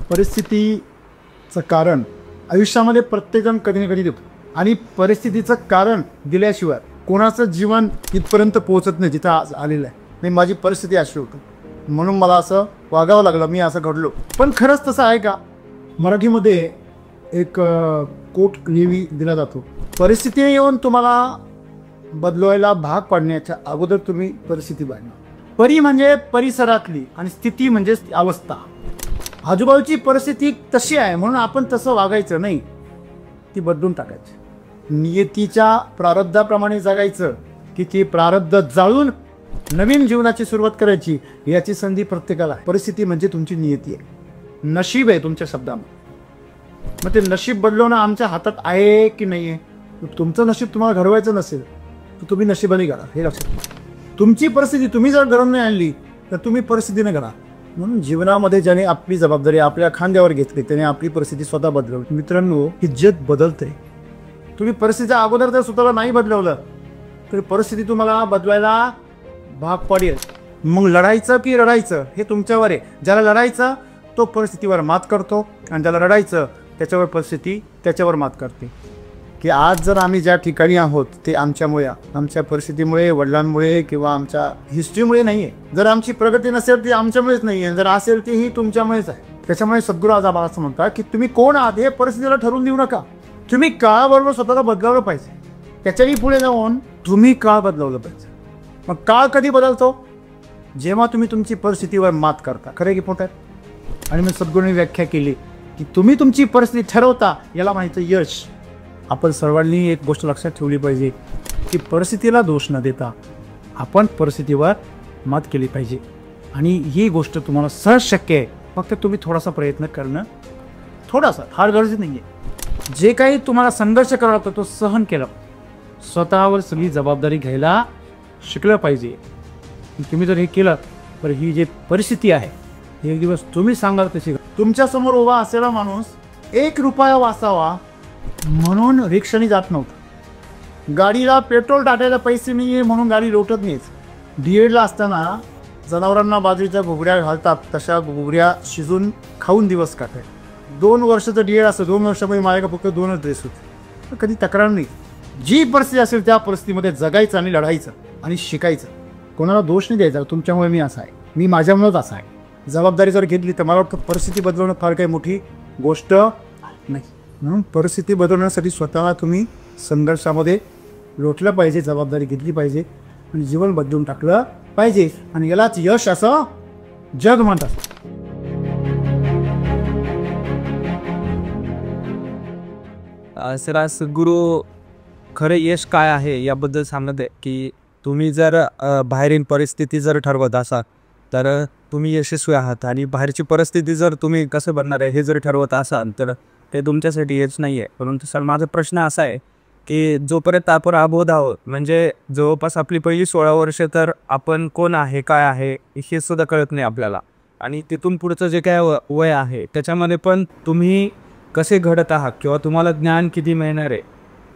परिस्थितीचं कारण आयुष्यामध्ये प्रत्येकजण कधी ना कधी देतो आणि परिस्थितीचं कारण दिल्याशिवाय कोणाचं जीवन इथपर्यंत पोहोचत नाही जिथं आज आलेलं आहे. नाही, माझी परिस्थिती अशी होती म्हणून मला असं वागावं लागलं, मी असं घडलो. पण खरंच तसं आहे का? मराठीमध्ये एक कोट नेहमी दिला जातो, परिस्थिती येऊन तुम्हाला बदलवायला भाग पाडण्याच्या अगोदर तुम्ही परिस्थिती पाडणं. परी म्हणजे परिसरातली आणि स्थिती म्हणजे अवस्था. आजूबाजूची परिस्थिती तशी आहे म्हणून आपण तसं वागायचं नाही, ती बदलून टाकायची. नियतीच्या प्रारब्धाप्रमाणे जगायचं की ती प्रारब्ध जाळून नवीन जीवनाची सुरुवात करायची. याची संधी प्रत्येकाला आहे. परिस्थिती म्हणजे तुमची नियती आहे, नशीब आहे तुमच्या शब्दामध्ये. मग ते नशीब बदलवणं आमच्या हातात आहे की नाही आहे? तुमचं नशीब तुम्हाला घडवायचं नसेल तर तुम्ही नशिबाने घडा, हे लक्षात घ्या. तुमची परिस्थिती तुम्ही जर घडवून नाही आणली तर तुम्ही परिस्थितीने घडा. म्हणून जीवनामध्ये ज्याने आपली जबाबदारी आपल्या खांद्यावर घेतली त्याने आपली परिस्थिती स्वतः बदलवली. मित्रांनो, हे जग बदलतंय. तुम्ही परिस्थितीच्या अगोदर जर स्वतःला नाही बदलवलं तर परिस्थिती तुम्हाला बदलायला भाग पडेल. मग लढायचं की रडायचं हे तुमच्यावर आहे. ज्याला लढायचं तो परिस्थितीवर मात करतो आणि ज्याला रडायचं त्याच्यावर परिस्थिती त्याच्यावर मात करते. की आज जर आम्ही ज्या ठिकाणी आहोत ते आमच्यामुळे, आमच्या परिस्थितीमुळे, वडिलांमुळे किंवा आमच्या हिस्ट्रीमुळे नाही आहे. जर आमची प्रगती नसेल ती आमच्यामुळेच नाही आहे, जर असेल ती ही तुमच्यामुळेच आहे. त्याच्यामुळे सद्गुरू आज आम्हाला असं म्हणतात की तुम्ही कोण आहात हे परिस्थितीला ठरवून देऊ नका. तुम्ही काळाबरोबर स्वतःला बदलावलं पाहिजे. त्याच्याही पुढे जाऊन तुम्ही काळ बदलवलं पाहिजे. मग काळ कधी बदलतो? जेव्हा तुम्ही तुमची परिस्थितीवर मात करता. खरं की पोटात? आणि मी सद्गुरूंनी व्याख्या केली की तुम्ही तुमची परिस्थिती ठरवता, याला माहिती यश. आपण सर्वांनी एक गोष्ट लक्षात ठेवली पाहिजे की परिस्थितीला दोष न देता आपण परिस्थितीवर मात केली पाहिजे. आणि ही गोष्ट तुम्हाला सहज शक्य आहे. फक्त तुम्ही थोडासा प्रयत्न करणं, थोडासा, फार गरजेचं नाही आहे. जे काही तुम्हाला संघर्ष करावा लागतो तो सहन केला. स्वतःवर सगळी जबाबदारी घ्यायला शिकलं पाहिजे. तुम्ही जर हे केलं तर ही जी परिस्थिती आहे एक दिवस तुम्ही सांगाल तशी. तुमच्यासमोर उभा असलेला माणूस 1 रुपया वाचावा म्हणून रिक्षाने जात नव्हतं. गाडीला पेट्रोल टाकायला पैसे नाही आहे म्हणून गाडी लोटत नाहीच. डीएडला असताना जनावरांना बाजरीच्या घुगऱ्या घालतात तशा घुगऱ्या शिजून खाऊन दिवस काढाय. 2 वर्षाचं डीएड असतं, 2 वर्षामध्ये माझ्याकडे फक्त 2च ड्रेस होते. कधी तक्रार नाही. जी परिस्थिती असेल त्या परिस्थितीमध्ये जगायचं आणि लढायचं आणि शिकायचं. कोणाला दोष नाही द्यायचा, तुमच्यामुळे मी असा आहे, मी माझ्यामुळेच असा आहे. जबाबदारी जर घेतली तर मला वाटतं परिस्थिती बदलवणं फार काही मोठी गोष्ट नाही. म्हणून परिस्थिती बदलण्यासाठी स्वतःला तुम्ही संघर्षामध्ये लोटलं पाहिजे, जबाबदारी घेतली पाहिजे आणि जीवन बदलून टाकलं पाहिजे. आणि यालाच यश असं जग म्हणतात. सर, सद्गुरू खरं यश काय आहे याबद्दल सांगत आहे की तुम्ही जर बाहेरील परिस्थिती जर ठरवत असाल तर तुम्ही यशस्वी आहात. आणि बाहेरची परिस्थिती जर तुम्ही कसं बनणार आहे हे जर ठरवत असाल तर ते तुमच्यासाठी यश नाही आहे. परंतु सर, माझा प्रश्न असा आहे की जोपर्यंत आपण अबोध आहोत, म्हणजे जवळपास आपली पहिली 16 वर्ष तर आपण कोण आहे, काय आहे हे सुद्धा कळत नाही आपल्याला. आणि तिथून पुढचं जे काय वय आहे त्याच्यामध्ये पण तुम्ही कसे घडत आहात किंवा तुम्हाला ज्ञान किती मिळणार आहे,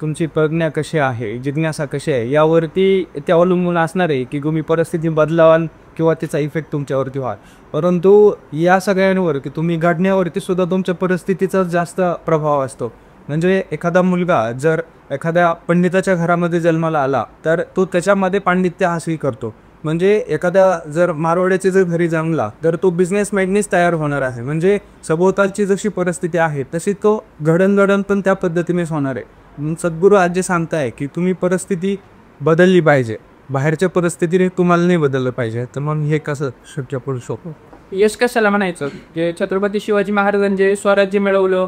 तुमची प्रज्ञा कशी आहे, जिज्ञासा कशी आहे यावरती ते अवलंबून असणार आहे की तुम्ही परिस्थिती बदलावाल किंवा त्याचा इफेक्ट तुमच्यावरती व्हाल. परंतु या सगळ्यांवर की तुम्ही घडण्यावरती सुद्धा तुमच्या परिस्थितीचा जास्त प्रभाव असतो. म्हणजे एखादा मुलगा जर एखाद्या पंडिताच्या घरामध्ये जन्माला आला तर तो त्याच्यामध्ये पांडित्य हासिल करतो. म्हणजे एखाद्या जर मारवाड्याचे जर घरी जन्मला तर तो बिझनेसमॅननीच तयार होणार आहे. म्हणजे सभोवतालची जशी परिस्थिती आहे तशी तो घडण पण त्या पद्धतीनेच होणार आहे. म्हणून सद्गुरू आज जे सांगताय की तुम्ही परिस्थिती बदलली पाहिजे, बाहेरच्या परिस्थितीने तुम्हाला नाही बदललं पाहिजे. तर मग हे कसं शक्य पडू शकतो? यश कशाला म्हणायचं? जे छत्रपती शिवाजी महाराजांनी जे स्वराज्य मिळवलं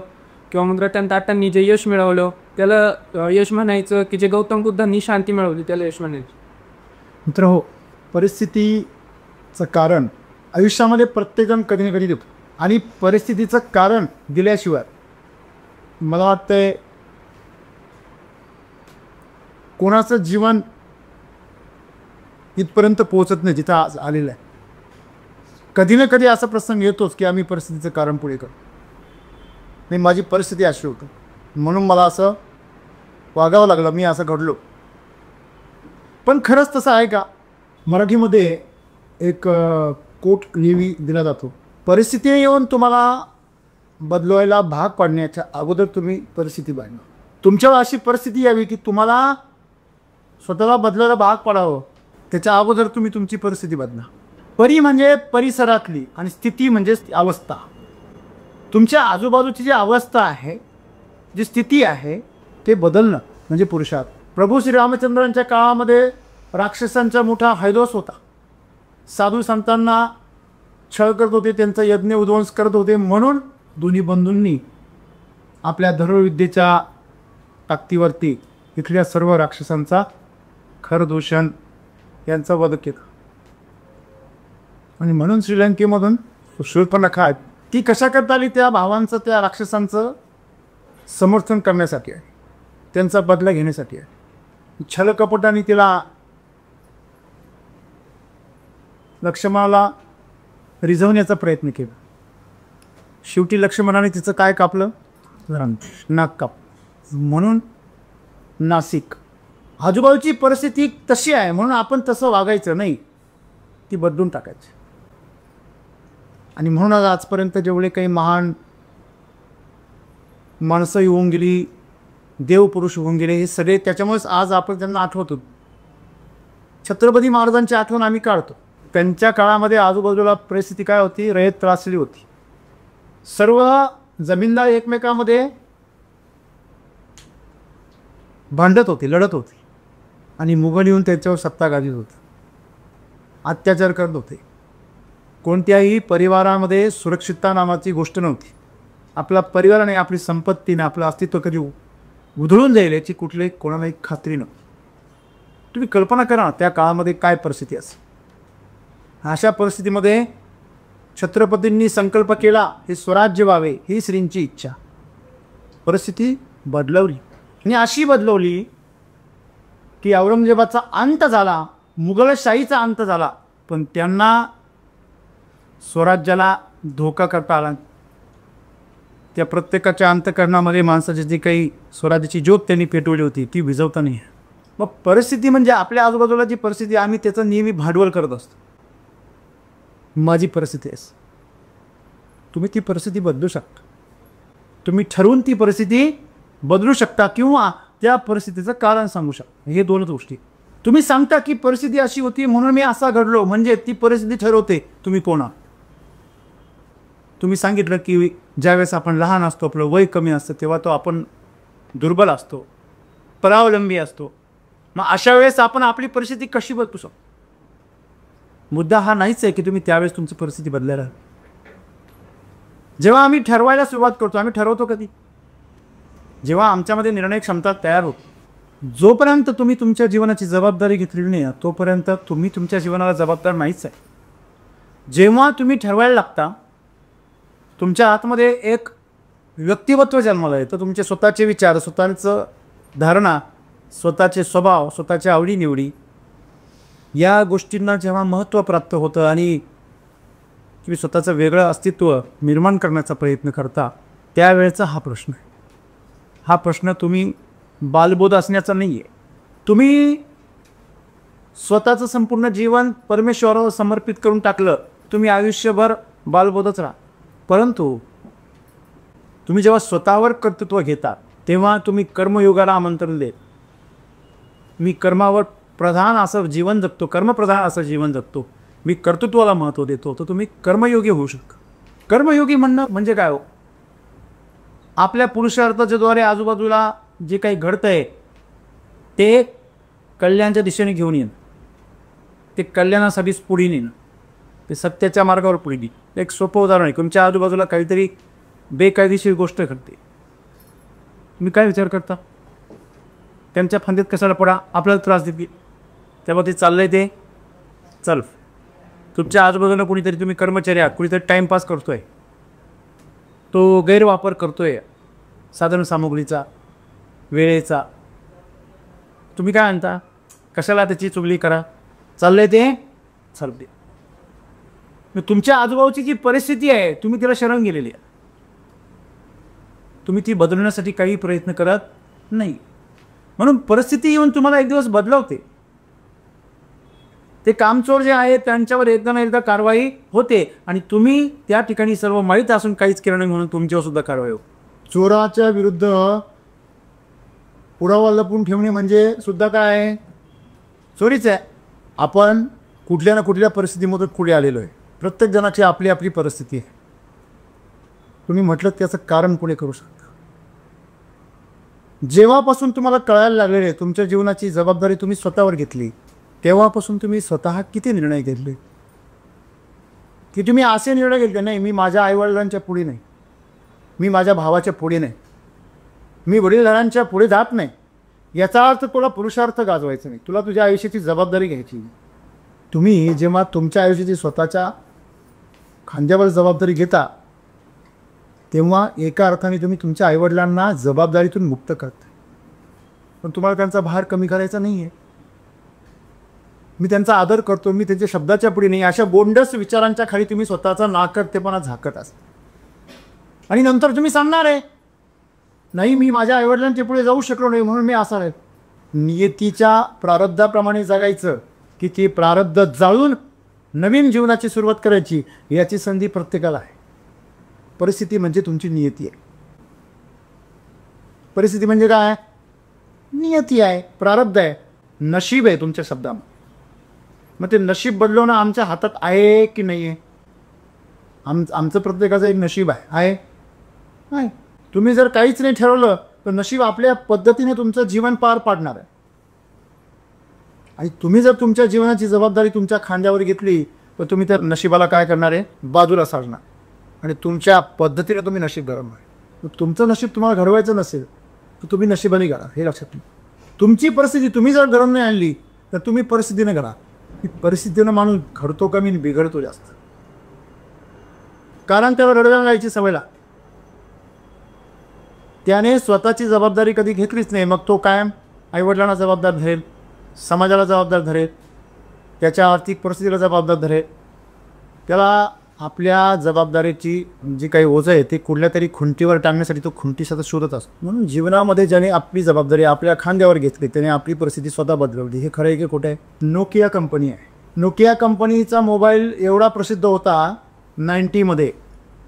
किंवा मग रतन टाटांनी जे यश मिळवलं त्याला यश म्हणायचं, की जे गौतम बुद्धांनी शांती मिळवली त्याला यश म्हणायचं? मित्र हो, परिस्थितीचं कारण आयुष्यामध्ये प्रत्येकजण कधी ना कधी देतो आणि परिस्थितीचं कारण दिल्याशिवाय मला वाटतंय कोणाचं जीवन इथपर्यंत पोहोचत नाही जिथं आज आलेलं आहे. कधी ना कधी असा प्रसंग येतोच की आम्ही परिस्थितीचं कारण पुढे करतो. नाही, माझी परिस्थिती अशी होती म्हणून मला असं वागावं लागलं, मी असं घडलो. पण खरंच तसं आहे का? मराठीमध्ये एक कोट नेहमी दिला जातो, परिस्थिती येऊन तुम्हाला बदलवायला भाग पाडण्याच्या अगोदर तुम्ही परिस्थिती बांधा. तुमच्यावर अशी परिस्थिती यावी की तुम्हाला स्वतःला बदलायला भाग पाडावं, त्याच्या अगोदर तुम्ही तुमची परिस्थिती बदला. परी म्हणजे परिसरातली आणि स्थिती म्हणजे अवस्था. तुमच्या आजूबाजूची जी अवस्था आहे, जी स्थिती आहे, ते बदलणं म्हणजे पुरुषार्थ. प्रभू श्रीरामचंद्रांच्या काळामध्ये राक्षसांचा मोठा हैदोस होता. साधू संतांना छळ करत होते, त्यांचा यज्ञ उद्ध्वंस करत होते. म्हणून दोन्ही बंधूंनी आपल्या धनुर्विद्येच्या ताकदीवरती इथल्या सर्व राक्षसांचा, खरदूषण यांचा वध केला. आणि म्हणून श्रीलंकेमधून शूर्पणखा ती कशा करता आली? त्या भावांचं, त्या राक्षसांचं समर्थन करण्यासाठी आहे, त्यांचा बदला घेण्यासाठी आहे. छलकपटाने तिला, लक्ष्मणाला रिझवण्याचा प्रयत्न केला. शेवटी लक्ष्मणाने तिचं काय कापलं? नाक काप. म्हणून नासिक. आजूबाजूची परिस्थिती तशी आहे म्हणून आपण तसं वागायचं नाही, ती बदलून टाकायची. आणि म्हणूनच आजपर्यंत जेवढे काही महान माणसं येऊन गेली, देवपुरुष होऊन गेले, हे सगळे त्याच्यामुळेच आज आपण त्यांना आठवतो. छत्रपती महाराजांची आठवण आम्ही काढतो. त्यांच्या काळामध्ये आजूबाजूला परिस्थिती काय होती? रयत त्रासलेली होती. सर्व जमीनदार एकमेकांमध्ये भांडत होते, लढत होते. आणि मुघल येऊन त्याच्यावर सत्ता गाजवत होते, अत्याचार करत होते. कोणत्याही परिवारामध्ये सुरक्षितता नावाची गोष्ट नव्हती. आपला परिवाराने, आपली संपत्तीने, आपलं अस्तित्व कधी उधळून जाईल याची कुठल्याही कोणालाही खात्री नव्हती. तुम्ही कल्पना करा त्या काळामध्ये काय परिस्थिती असेल. अशा परिस्थितीमध्ये छत्रपतींनी संकल्प केला, हे स्वराज्य व्हावे, ही श्रींची इच्छा. परिस्थिती बदलवली आणि अशी बदलवली की औरंगजेबाचा अंत झाला, मुघलशाहीचा अंत झाला, पण त्यांना स्वराज्याला धोका करता आला. त्या प्रत्येकाच्या अंतःकरणामध्ये माणसाची जी काही स्वराज्याची ज्योत त्यांनी पेटवली होती ती विझवता नाही. मग परिस्थिती म्हणजे आपल्या आजूबाजूला जी परिस्थिती, आम्ही त्याचं नेहमी भांडवल करत असतो. माझी परिस्थिती आहे, तुम्ही ती परिस्थिती बदलू शकता. तुम्ही ठरवून ती परिस्थिती बदलू शकता किंवा त्या परिस्थितीचं कारण सांगू शकता. हे दोनच गोष्टी. तुम्ही सांगता की परिस्थिती अशी होती म्हणून मी असा घडलो, म्हणजे ती परिस्थिती ठरवते तुम्ही कोण आहात. तुम्ही सांगितलं की ज्यावेळेस आपण लहान असतो, आपलं वय कमी असतं, तेव्हा तो आपण दुर्बल असतो, परावलंबी असतो. मग अशा वेळेस आपण आपली परिस्थिती कशी बदलू शकतो? मुद्दा हा नाहीच आहे की तुम्ही त्यावेळेस तुमची परिस्थिती बदलायला. जेव्हा आम्ही ठरवायला सुरुवात करतो, आम्ही ठरवतो कधी? जेव्हा आमच्यामध्ये निर्णय क्षमता तयार होतो. जोपर्यंत तुम्ही तुमच्या जीवनाची जबाबदारी घेतलेली नाही तोपर्यंत तुम्ही तुमच्या जीवनाला जबाबदार नाहीच आहे. जेव्हा तुम्ही ठरवायला लागता, तुमच्या आतमध्ये एक व्यक्तिमत्व जन्माला येतं. तुमचे स्वतःचे विचार, स्वतःचं धारणा, स्वतःचे स्वभाव, स्वतःच्या आवडीनिवडी, या गोष्टींना जेव्हा महत्त्व प्राप्त होतं आणि तुम्ही स्वतःचं वेगळं अस्तित्व निर्माण करण्याचा प्रयत्न करता, त्यावेळेचा हा प्रश्न आहे. हा प्रश्न तुम्ही बालबोध असण्याचा नाही आहे. तुम्ही स्वतःचं संपूर्ण जीवन परमेश्वरावर समर्पित करून टाकलं, तुम्ही आयुष्यभर बालबोधच राहा. परंतु तुम्ही जेव्हा स्वतःवर कर्तृत्व घेता तेव्हा तुम्ही कर्मयोगाला आमंत्रण देत. मी कर्मावर प्रधान असं जीवन जगतो, कर्मप्रधान असं जीवन जगतो, मी कर्तृत्वाला महत्त्व देतो, तर तुम्ही कर्मयोगी होऊ शकता. कर्मयोगी म्हणणं म्हणजे काय हो? आपल्या पुरुषार्थाच्या द्वारे आजूबाजूला जे काही घडतं आहे ते कल्याणाच्या दिशेने घेऊन येणं, ते कल्याणासाठीच पुढे नेणं, ते सत्याच्या मार्गावर पुढे नेणं. एक सोपं उदाहरण आहे. तुमच्या आजूबाजूला काहीतरी बेकायदेशीर गोष्ट घडते, तुम्ही काय विचार करता? त्यांच्या फांदीत कशाला पडा, आपल्याला त्रास देतील, तेव्हा ते चाललंय ते चल. तुमच्या आजूबाजूला कुणीतरी, तुम्ही कर्मचारी आहात, कुणीतरी टाईमपास करतोय, तो गैरवापर करतोय साधन सामुग्रीचा, वेळेचा, तुम्ही काय म्हणता? कशाला त्याची चुगली करा, चाललंय ते चल दे. तुमच्या आजूबाजूची जी परिस्थिती आहे तुम्ही तिला शरण गेलेली आहे, तुम्ही ती बदलण्यासाठी काही प्रयत्न करत नाही. म्हणून परिस्थिती येऊन तुम्हाला एक दिवस बदलवते. ते कामचोर जे आहेत त्यांच्यावर एकदा ना एकदा कारवाई होते आणि तुम्ही त्या ठिकाणी सर्व माहीत असून काहीच केलं नाही म्हणून तुमच्यावर सुद्धा कारवाई हो. चोराच्या विरुद्ध पुरावा लपवून ठेवणे म्हणजे सुद्धा काय आहे, चोरीच आहे. आपण कुठल्या ना कुठल्या परिस्थितीमधून पुढे आलेलो आहे. प्रत्येक जणाची आपली आपली परिस्थिती आहे. तुम्ही म्हटलं त्याचं कारण पुढे करू शकता. जेव्हापासून तुम्हाला कळायला लागलेले तुमच्या जीवनाची जबाबदारी तुम्ही स्वतःवर घेतली, तेव्हापासून तुम्ही स्वतः किती निर्णय घेतले, की तुम्ही असे निर्णय घेतले नाही मी माझ्या आईवडिलांच्या पुढे नाही, मी माझ्या भावाच्या पुढे नाही, मी वडीलधाऱ्यांच्या पुढे जात नाही. याचा अर्थ तुला पुरुषार्थ गाजवायचा नाही, तुला तुझ्या आयुष्याची जबाबदारी घ्यायची. तुम्ही जेव्हा तुमच्या आयुष्याची स्वतःच्या खांद्यावर जबाबदारी घेता तेव्हा एका अर्थाने तुम्ही तुमच्या आईवडिलांना जबाबदारीतून मुक्त करता. पण तुम्हाला त्यांचा भार कमी करायचा नाही आहे. मी त्यांचा आदर करतो, मी त्यांच्या शब्दाच्या पुढे नाही, अशा बोंडस विचारांच्या खाली तुम्ही स्वतःचा नाकर्तेपणा झाकत असता. आणि नंतर तुम्ही सांगणार आहे नाही मी माझ्या आईवडिलांच्या पुढे जाऊ शकलो नाही म्हणून मी असा आहे. नियतीच्या प्रारब्धाप्रमाणे जगायचं की ती प्रारब्ध जाळून नवीन जीवनाची सुरुवात करायची, याची संधी प्रत्येकाला आहे. परिस्थिती म्हणजे तुमची नियती आहे. परिस्थिती म्हणजे काय, नियती आहे, प्रारब्ध आहे, नशीब आहे तुमच्या शब्दामध्ये. मग ते नशीब बदलवणं आमच्या हातात आहे की नाही आहे? आमचं प्रत्येकाचं एक नशीब आहे. तुम्ही जर काहीच नाही ठरवलं तर नशीब आपल्या पद्धतीने तुमचं जीवन पार पाडणार आहे. आणि तुम्ही जर तुमच्या जीवनाची जबाबदारी तुमच्या खांद्यावर घेतली तर तुम्ही त्या नशिबाला काय करणार आहे, बाजूला सारणार आणि तुमच्या पद्धतीने तुम्ही नशीब घडवणार. तुमचं नशीब तुम्हाला घडवायचं नसेल तर तुम्ही नशिबाने घडा, हे लक्षात ठेवा. तुमची परिस्थिती तुम्ही जर घडवून नाही आणली तर तुम्ही परिस्थितीने घडा. परिस्थितीनं माणूस घडतो कमी आणि बिघडतो जास्त, कारण त्याला रडव्याला जायची सवय लागते. त्याने स्वतःची जबाबदारी कधी घेतलीच नाही. मग तो कायम आईवडिलांना जबाबदार धरेल, समाजाला जबाबदार धरेल, त्याच्या आर्थिक परिस्थितीला जबाबदार धरेल. त्याला आपल्या जबाबदारीची जी काही ओझं आहे ते कुठल्या तरी खुंटीवर टाकण्यासाठी तो खुंटी सतत शोधत असतो. म्हणून जीवनामध्ये ज्याने आपली जबाबदारी आपल्या खांद्यावर घेतली त्याने आपली परिस्थिती स्वतः बदलवली. हे खरं आहे की खोटं आहे? नोकिया कंपनी आहे. नोकिया कंपनीचा मोबाईल एवढा प्रसिद्ध होता 90मध्ये,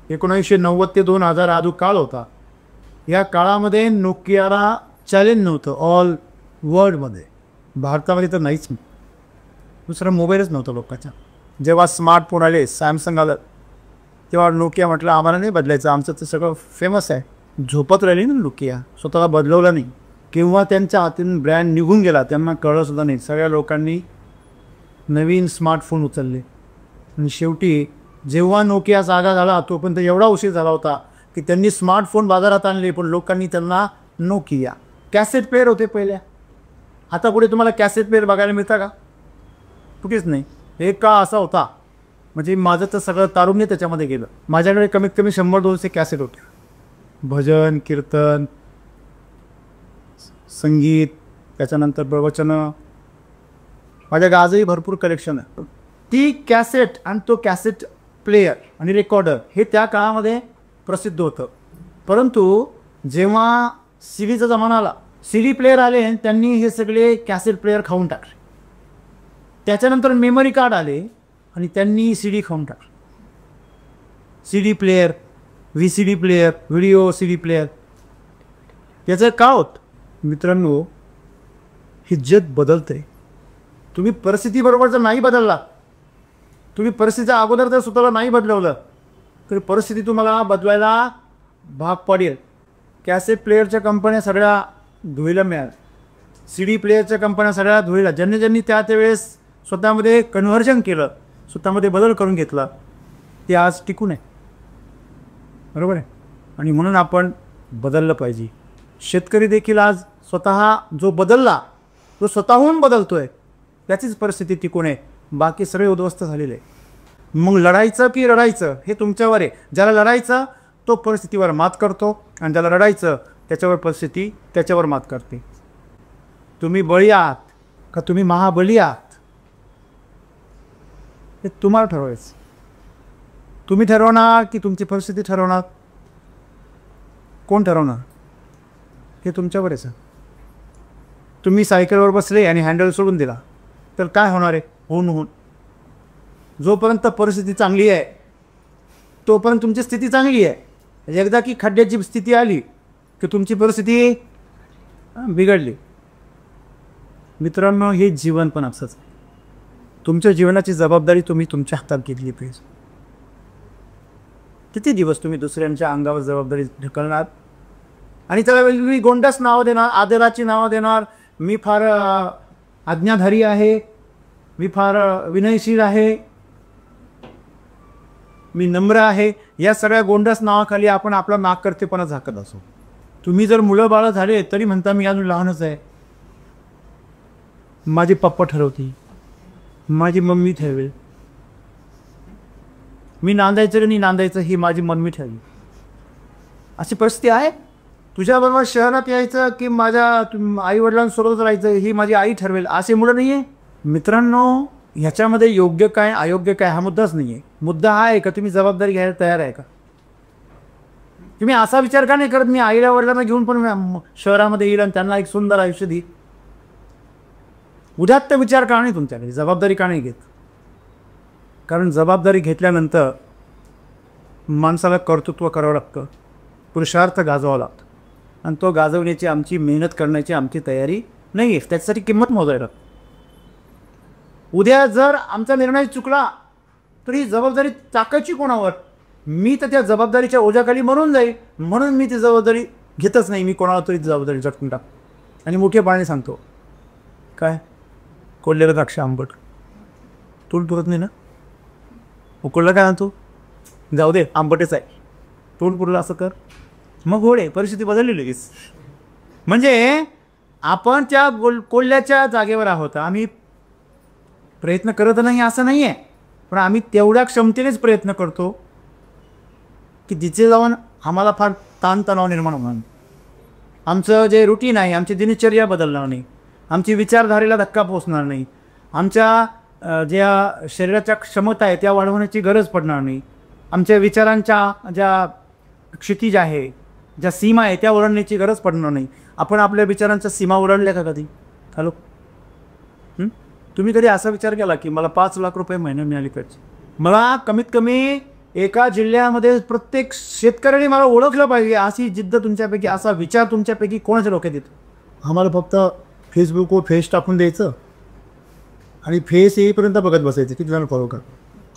1990 ते 2000 हा जो काळ होता. या काळामध्ये नोकियाला चॅलेंज नव्हतं ऑल वर्ल्डमध्ये, भारतामध्ये तर नाहीच. दुसरा मोबाईलच नव्हता लोकांच्या. जेव्हा स्मार्टफोन आले, सॅमसंग आलं, तेव्हा नोकिया म्हटलं आम्हाला नाही बदलायचं, आमचं तर सगळं फेमस आहे. झोपत राहिली ना नोकिया, स्वतःला बदलवलं नाही. किंवा त्यांच्या हातून ब्रँड निघून गेला, त्यांना कळलंसुद्धा नाही. सगळ्या लोकांनी नवीन स्मार्टफोन उचलले आणि शेवटी जेव्हा नोकिया जागा झाला तोपर्यंत एवढा उशीर झाला होता की त्यांनी स्मार्टफोन बाजारात आणले पण लोकांनी त्यांना नोकिया. कॅसेट प्लेअर होते पहिल्या. आता पुढे तुम्हाला कॅसेट प्लेअर बघायला मिळता का? कुठेच नाही. एक काळ असा होता, म्हणजे माझं तर सगळं तारुण्य त्याच्यामध्ये गेलं. माझ्याकडे कमीत कमी 100-200 कॅसेट होते. भजन, कीर्तन, संगीत, त्याच्यानंतर प्रवचनं. माझ्या आजही भरपूर कलेक्शन आहे. ती कॅसेट आणि तो कॅसेट प्लेयर आणि रेकॉर्डर हे त्या काळामध्ये प्रसिद्ध होतं. परंतु जेव्हा सी डीचा जमाना आला, सी डी प्लेयर आले, त्यांनी हे सगळे कॅसेट प्लेयर खाऊन टाकले. त्याच्यानंतर मेमरी कार्ड आले आणि त्यांनी सी डी खाऊन टाकले. C D player, V C D player, video C D player. याचं का होत मित्रांनो, हे जग बदलतंय. तुम्ही परिस्थितीबरोबर जर नाही बदलला, तुम्ही परिस्थितीच्या अगोदर जर स्वतःला नाही बदलवलं तर परिस्थिती तुम्हाला बदलायला भाग पडेल. कॅसेट प्लेयरच्या कंपन्या सगळ्या धुळीला मिळाल्या, सी डी प्लेयरच्या कंपन्या सगळ्या धुळीला. ज्यांनी त्यावेळेस स्वतःमध्ये कन्व्हर्जन केलं, स्वतःमध्ये बदल करून घेतला, ते आज टिकून आहे. बरोबर आहे? आणि म्हणून आपण बदललं पाहिजे. शेतकरी देखील आज स्वतः जो बदलला तो स्वतःहून बदलतोय, त्याचीच परिस्थिती टिकून आहे. बाकी सगळे उद्ध्वस्त झालेले आहे. मग लढायचं की रडायचं हे तुमच्यावर आहे. ज्याला लढायचं तो परिस्थितीवर मात करतो आणि ज्याला रडायचं त्याच्यावर परिस्थिती त्याच्यावर मात करते. तुम्ही बळी आहात का तुम्ही महाबली आहात हे तुम्हाला ठरवायचं. तुम्ही ठरवणार की तुमची परिस्थिती ठरवणार? कोण ठरवणार हे तुमच्यावर आहे. तुम्ही सायकलवर बसले आणि हँडल सोडून दिला तर काय होणार आहे? होऊन जोपर्यंत परिस्थिती चांगली आहे तोपर्यंत तुमची स्थिती चांगली आहे. एकदा की खड्ड्याची स्थिती आली की तुमची परिस्थिती बिघडली. मित्रांनो, हे जीवन पण असंच आहे. तुमच्या जीवनाची जबाबदारी तुम्ही तुमच्या हातात घेतली पाहिजे. किती दिवस तुम्ही दुसऱ्यांच्या अंगावर जबाबदारी ढकलणार आणि त्याला वेगवेगळी गोंडस नावं देणार, आदराची नावं देणार. मी फार आज्ञाधारी आहे, मी फार विनयशील आहे, मी नम्र आहे, या सगळ्या गोंडस नावाखाली आपण आपला नाकर्तेपणा झाकत असो. तुम्ही जर मुलं बाळं झाले तरी म्हणता मी अजून लहानच आहे, माझी पप्पा ठरवते, माझी मम्मी ठरवेल, मी नांदायचं आणि नांदायचं ही माझी मम्मी ठरवी. अशी परिस्थिती आहे. तुझ्याबरोबर शहरात यायचं की माझ्या आईवडिलांसोबत राहायचं ही माझी आई ठरवेल असे मुलं नाही आहे. मित्रांनो, ह्याच्यामध्ये योग्य काय अयोग्य काय हा मुद्दाच नाही आहे. मुद्दा हा आहे का तुम्ही जबाबदारी घ्यायला तयार आहे का? तुम्ही असा विचार का नाही करत मी आईला वडिलांना घेऊन पण शहरामध्ये येईल आणि त्यांना एक सुंदर आयुष्य देईल? उद्यात विचार का नाही तुमच्याकडे? जबाबदारी का नाही घेत? कारण जबाबदारी घेतल्यानंतर माणसाला कर्तृत्व करावं लागतं, पुरुषार्थ गाजवावं लागतं आणि तो गाजवण्याची आमची मेहनत करण्याची आमची तयारी नाही आहे. त्याच्यासाठी किंमत मोजायला. उद्या जर आमचा निर्णय चुकला तर ही जबाबदारी टाकायची कोणावर? मी तर त्या जबाबदारीच्या ओझ्याखाली मरून जाईल. म्हणून मी ती जबाबदारी घेतच नाही. मी कोणाला तरी जबाबदारी झटकून टाक. आणि मोठेपणाने सांगतो, काय कोल्हेलं द्राक्ष आंबट तोंड पुरत नाही ना, उकळलं काय आणतो, जाऊ दे आंबटेच आहे, तोंड पुरलं असं कर, मग घोडे परिस्थिती बदलली लगेच. म्हणजे आपण त्या कोल्ह्याच्या जागेवर आहोत. आम्ही प्रयत्न करत नाही असं नाही आहे, पण आम्ही तेवढ्या क्षमतेनेच प्रयत्न करतो की जिथे जाऊन आम्हाला फार ताणतणाव निर्माण होणार. आमचं जे रुटीन आहे, आमची दिनचर्या बदलणार नाही, आमची विचारधारेला धक्का पोचणार नाही, आमच्या ज्या शरीराच्या क्षमता आहे त्या वाढवण्याची गरज पडणार नाही, आमच्या विचारांच्या ज्या क्षितिज आहे, ज्या सीमा आहे त्या ओलांडण्याची गरज पडणार नाही. आपण आपल्या विचारांच्या सीमा ओलांडल्या का कधी? हॅलो, तुम्ही कधी असा विचार केला की मला 5 लाख रुपये महिना मिळाली पाहिजे? मला कमीत कमी एका जिल्ह्यामध्ये प्रत्येक शेतकऱ्याने मला ओळखलं पाहिजे अशी जिद्द तुमच्यापैकी, असा विचार तुमच्यापैकी कोणाच्या डोक्यात येतो? आम्हाला फक्त फेसबुकवर फेस टाकून द्यायचं आणि फेस येईपर्यंत बघत बसायचं की तुला फॉलो कर.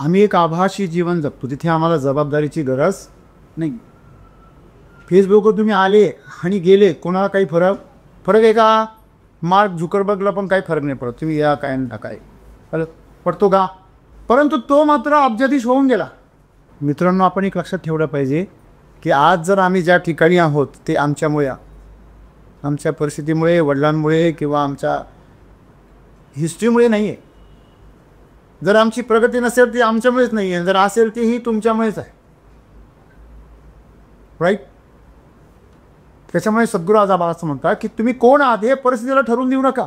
आम्ही एक आभासी जीवन जगतो, तिथे आम्हाला जबाबदारीची गरज नाही. फेसबुकवर तुम्ही आले आणि गेले, कोणाला काही फरक आहे का? मार्क झुकरबर्गला पण काही फरक नाही पडत. तुम्ही या काय ना काय पडतो का? परंतु तो मात्र अब्जाधीश होऊन गेला. मित्रांनो, आपण एक लक्षात ठेवलं पाहिजे की आज जर आम्ही ज्या ठिकाणी आहोत ते आमच्यामुळे, आमच्या परिस्थितीमुळे, वडिलांमुळे किंवा आमच्या हिस्ट्रीमुळे नाही आहे. जर आमची प्रगती नसेल ती आमच्यामुळेच नाही आहे, जर असेल तीही तुमच्यामुळेच आहे. राईट? त्याच्यामुळे सद्गुरू आज आम्हाला असं म्हणतात की तुम्ही कोण आहात हे परिस्थितीला ठरवून देऊ नका.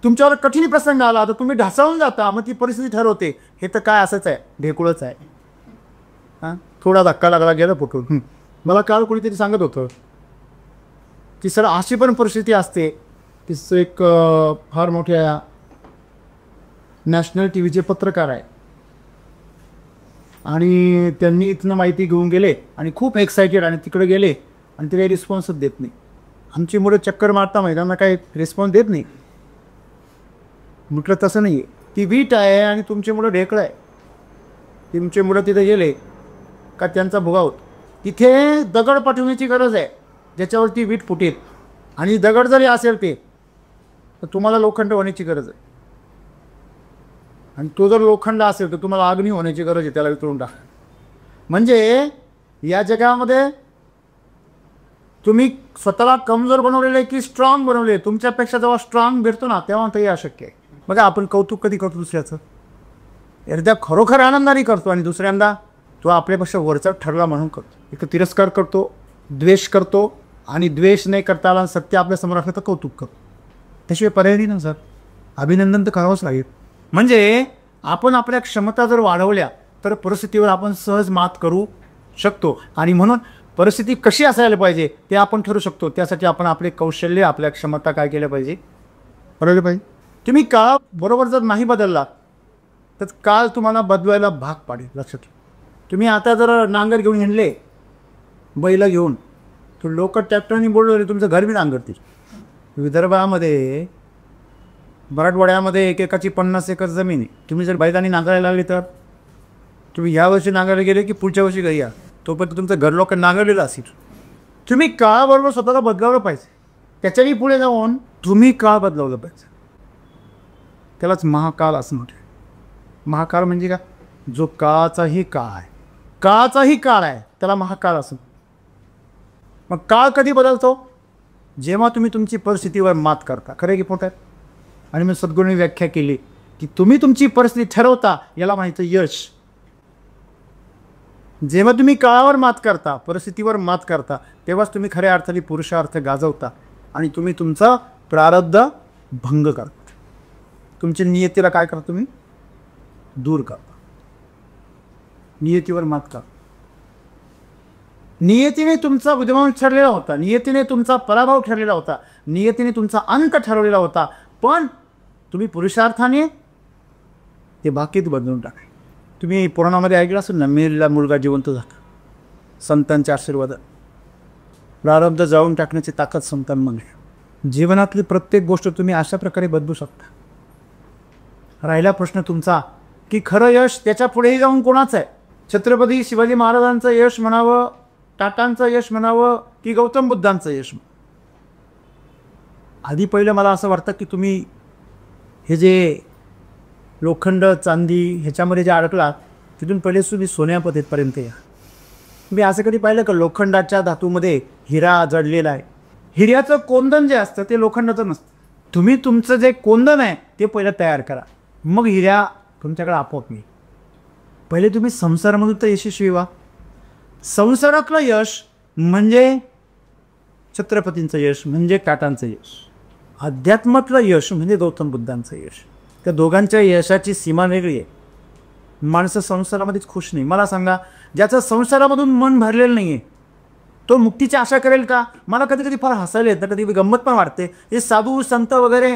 तुमच्यावर कठीण प्रसंग आला तर तुम्ही ढासळून जाता, मग ती परिस्थिती ठरवते. हे तर काय असंच आहे, ढेकुळच आहे. हां, थोडा धक्का लागला गेला फुटून. मला काल कोणीतरी सांगत होतं की सर अशी पण परिस्थिती असते की एक फार मोठ्या नॅशनल टी व्हीचे पत्रकार आहे आणि त्यांनी इथनं माहिती घेऊन गेले आणि खूप एक्सायटेड आणि तिकडे गेले आणि ते काही रिस्पॉन्सच देत नाही. आमची मुलं चक्कर मारता मैदानात काही रिस्पॉन्स देत नाही. म्हटलं तसं नाही आहे, ती वीट आहे आणि तुमची मुलं ढेकळं आहे. तुमचे मुलं तिथे गेले का त्यांचा भुगा होतो. तिथे दगड पाठवण्याची गरज आहे ज्याच्यावरती वीट फुटेल, आणि दगड जरी असेल ते तर तुम्हाला लोखंड होण्याची गरज आहे, आणि तो जर लोखंड असेल तर तुम्हाला अग्नी होण्याची गरज आहे, त्याला वितळून टाका. म्हणजे या जगामध्ये तुम्ही स्वतःला कमजोर बनवलेले की स्ट्रॉंग बनवले, तुमच्यापेक्षा जेव्हा स्ट्रॉंग भेटतो ना तेव्हा तरी अशक्य आहे. बघा, आपण कौतुक कधी करतो दुसऱ्याचं? एकदा खरोखर आनंदाने करतो आणि दुसऱ्यांदा तो आपल्यापेक्षा वरचा ठरला म्हणून करतो. एक तिरस्कार करतो, द्वेष करतो, आणि द्वेष नाही करता आला सत्य आपल्यासमोर असलं तर कौतुक करतो. त्याशिवाय पर्याय नाही ना सर, अभिनंदन तर करावंच लागेल. म्हणजे आपण आपल्या क्षमता जर वाढवल्या तर परिस्थितीवर आपण सहज मात करू शकतो. आणि म्हणून परिस्थिती कशी असायला पाहिजे ते आपण ठरवू शकतो. त्यासाठी आपण आपले कौशल्य, आपल्या क्षमता काय केल्या पाहिजे, बरोबर पाहिजे. तुम्ही काळाबरोबर जर नाही बदलला तर काळ तुम्हाला बदलायला भाग पाडेल. लक्षात ठेवा. तुम्ही आता जर नांगर घेऊन हिंडले बैला घेऊन तर लोक ट्रॅक्टरनी बोलवले तुमचं घर बी नांगरतील. विदर्भामध्ये मराठवाड्यामध्ये एकेकाची 50 एकर जमीन आहे. तुम्ही जर बैलांनी नांगरायला लागली तर तुम्ही ह्या वर्षी नांगायला गेले की पुढच्या वर्षी घरी या, तोपर्यंत तुमचं घर लोक नांगरलेलं असेल. तुम्ही काळाबरोबर स्वतःला बदलावलं पाहिजे. त्याच्याही पुढे जाऊन तुम्ही काळ बदलावलं पाहिजे. त्यालाच महाकाल असं म्हणते. महाकाल म्हणजे का? जो काळाचाही काळ आहे, काळाचाही काळ आहे, त्याला महाकाल असं. मग काळ कधी बदलतो? जेव्हा तुम्ही तुमची परिस्थितीवर मात करता. खरे की खोटं आहे? आणि मी सद्गुरूंनी व्याख्या केली की तुम्ही तुमची परिस्थिती ठरवता, याला माहिती यश. जेव्हा तुम्ही काळावर मात करता, परिस्थितीवर मात करता, तेव्हाच तुम्ही खऱ्या अर्थाने पुरुषार्थ गाजवता आणि तुम्ही तुमचा प्रारब्ध भंग करता. तुमच्या नियतीला काय करता? तुम्ही दूर करता. नियतीवर मात करता. नियतीने तुमचा बुद्धिमान ठरलेला होता, नियतीने तुमचा पराभव ठरलेला होता, नियतीने तुमचा अंत ठरवलेला होता, पण तुम्ही पुरुषार्थाने ते बाकीत बदलून टाका. तुम्ही पुराणामध्ये ऐकलं असेल ना, मेलेला मुलगा जिवंत झाला. संतांच्या आशीर्वाद. प्रारब्ध जाळून टाकण्याची ताकद संतांमध्ये. जीवनातली प्रत्येक गोष्ट तुम्ही अशा प्रकारे बदलू शकता. राहिला प्रश्न तुमचा की खरं यश त्याच्या पुढेही जाऊन कोणाचं आहे? छत्रपती शिवाजी महाराजांचं यश म्हणावं, टाटांचं यश म्हणावं की गौतम बुद्धांचं यश? आधी पहिलं मला असं वाटतं की तुम्ही हे जे लोखंड चांदी ह्याच्यामध्ये जे अडकला, तिथून पहिले तुम्ही सोन्यापर्यंत या. तुम्ही असं कधी पाहिलं का लोखंडाच्या धातूमध्ये हिरा जडलेला आहे? हिऱ्याचं कोंदण जे असतं ते लोखंडाचं नसतं. तुम्ही तुमचं जे कोंदण आहे ते पहिलं तयार करा, मग हिऱ्या तुमच्याकडे आपोआप येईल. पहिले तुम्ही संसारामधून तर यशस्वी व्हा. संसारातलं यश म्हणजे छत्रपतींचं यश, म्हणजे टाटांचं यश. अध्यात्मातलं यश म्हणजे गौतम बुद्धांचं यश. त्या दोघांच्या यशाची सीमा वेगळी आहे. माणसं संसारामध्येच खुश नाही. मला सांगा, ज्याचं संसारामधून मन भरलेलं नाही आहे तो मुक्तीची आशा करेल का? मला कधी कधी फार हसायला येतं, कधी गंमत पण वाटते. हे साधू संत वगैरे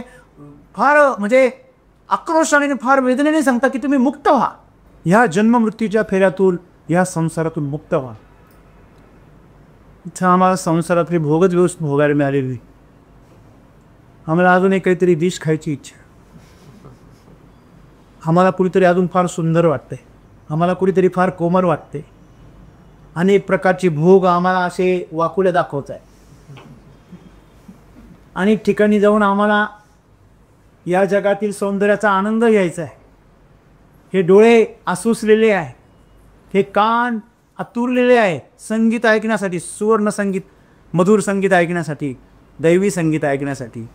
फार म्हणजे आक्रोशाने फार वेदनेने सांगतात की तुम्ही मुक्त व्हा, ह्या जन्ममृत्यूच्या फेऱ्यातून, या संसारातून मुक्त व्हा. इथं आम्हाला संसारातली भोगच व्यवस्थित भोगायला मिळालेली. आम्हाला अजून एक काहीतरी डिश खायची इच्छा. आम्हाला कुठेतरी अजून फार सुंदर वाटते, आम्हाला कुठेतरी फार कोमल वाटते. अनेक प्रकारची भोग आम्हाला असे वाकुले दाखवत आहे. अनेक ठिकाणी जाऊन आम्हाला या जगातील सौंदर्याचा आनंद घ्यायचा आहे. हे डोळे आसुसलेले आहे, हे कान आतुरलेले आहे संगीत ऐकण्यासाठी, सुवर्ण संगीत, मधुर संगीत ऐकण्यासाठी, दैवी संगीत ऐकण्यासाठी.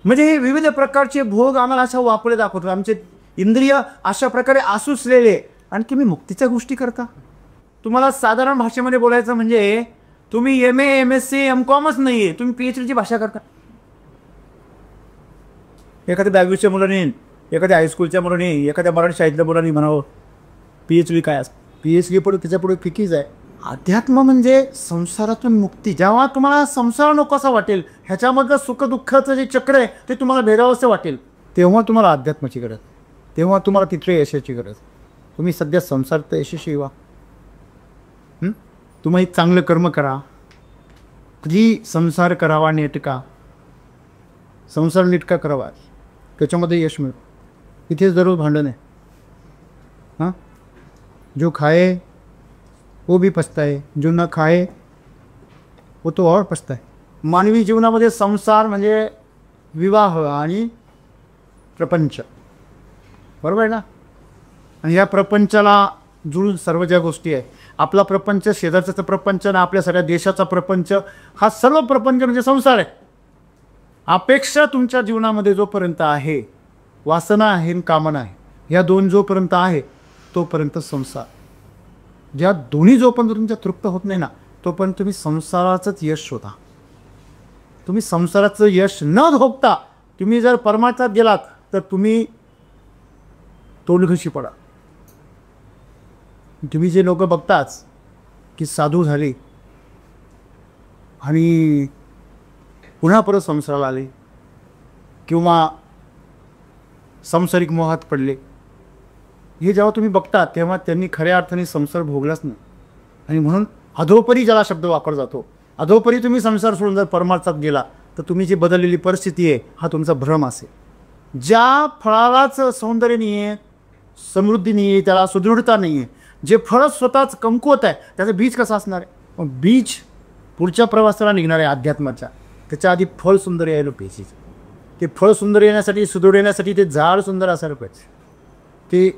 म्हणजे हे विविध प्रकारचे भोग आम्हाला अशा वाकुळे दाखवतो. आमचे इंद्रिय अशा प्रकारे आसुसलेले, आणि तुम्ही मुक्तीच्या गोष्टी करता. तुम्हाला साधारण भाषेमध्ये बोलायचं म्हणजे तुम्ही MA MSc MCOMच नाही आहे, तुम्ही PhDची भाषा करता. एखाद्या 10वीच्या मुलांनी, एखाद्या हायस्कूलच्या मुलांनी, एखाद्या मराठी शाळेतल्या मुलांनी म्हणावं PhD काय असतं? PhD पुढे त्याच्यापुढे फिकीच आहे. अध्यात्म म्हणजे संसारातून मुक्ती. जेव्हा तुम्हाला संसार नकोसा वाटेल, ह्याच्यामधलं सुखदुःखाचं जे चक्र आहे ते तुम्हाला भेदावंसं वाटेल, तेव्हा तुम्हाला अध्यात्माची गरज, तेव्हा तुम्हाला तिथल्या यशाची गरज. तुम्ही सध्या संसारात यशस्वी व्हा. तुम्ही चांगलं कर्म करा. कधी संसार करावा नेटका, संसार नेटका करावा, त्याच्यामध्ये यश मिळतं. इथे जरूर भांडण आहे. हां, जो खाए वो भी पछताए, जो न खाए वो तो और पछताए. मानवी जीवनामध्ये संसार म्हणजे विवाह आणि प्रपंच, बरोबर आहे ना? आणि या प्रपंचाला जुळून सर्व ज्या गोष्टी आहे, आपला प्रपंच, शेजारचा प्रपंच आणि आपल्या सगळ्या देशाचा प्रपंच, हा सर्व प्रपंच म्हणजे संसार आहे. अपेक्षा तुमच्या जीवनामध्ये जोपर्यंत आहे, वासना आहे आणि कामना आहे, ह्या दोन जोपर्यंत आहे तोपर्यंत संसार. ज्या दोन्ही जोपर्यंत तुमच्या तृप्त होत नाही ना, तोपर्यंत तुम्ही संसाराचंच यश शोधा. तुम्ही संसाराचं यश न भोगता तुम्ही जर परमार्थात गेलात तर तुम्ही तोलघशी पडा. तुम्ही जे लोक बघताच की साधू झाले आणि पुन्हा परत संसाराला आले, किंवा संसारिक मोहात पडले. हे जेव्हा तुम्ही बघता तेव्हा त्यांनी खऱ्या अर्थाने संसार भोगलाच नाही. आणि म्हणून अधोपरी ज्याला शब्द वापर जातो, अधोपरी तुम्ही संसार सोडून जर परमार्थात गेला तर तुम्ही जी बदललेली परिस्थिती आहे हा तुमचा भ्रम असेल. ज्या फळालाच सौंदर्य नाही आहे, समृद्धी नाही आहे, त्याला सुदृढता नाही आहे, जे फळ स्वतःच कमकुवत आहे, त्याचं बीज कसं असणार आहे? मग बीज पुढच्या प्रवासाला निघणार आहे अध्यात्माच्या. त्याच्या आधी फळ सुंदर यायला पाहिजे. ते फळ सुंदर येण्यासाठी, सुदृढ येण्यासाठी ते झाड सुंदर असायला पाहिजे, ते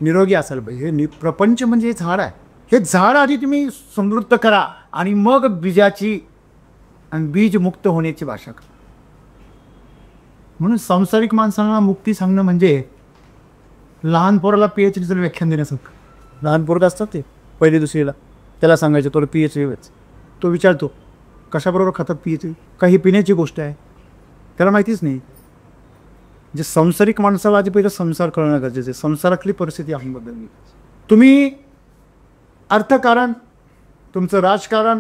निरोगी असायला पाहिजे. हे प्रपंच म्हणजे हे झाड आहे. हे झाड आधी तुम्ही समृद्ध करा आणि मग बीजाची आणि बीज मुक्त होण्याची भाषा करा. म्हणून सांसारिक माणसांना मुक्ती सांगणं म्हणजे लहान पोराला PhDचं व्याख्यान देण्यासारखं. लहान पोरं असतात ते पहिली दुसरीला, त्याला सांगायचं तो PhD व्हायचं. तो विचारतो कशाबरोबर खातात PhD? काही पिण्याची गोष्ट आहे, त्याला माहितीच नाही. जे सांसारिक माणसाला आधी पहिलं संसार करणं गरजेचं आहे. संसारातली परिस्थिती आपण बदलली. तुम्ही अर्थकारण, तुमचं राजकारण,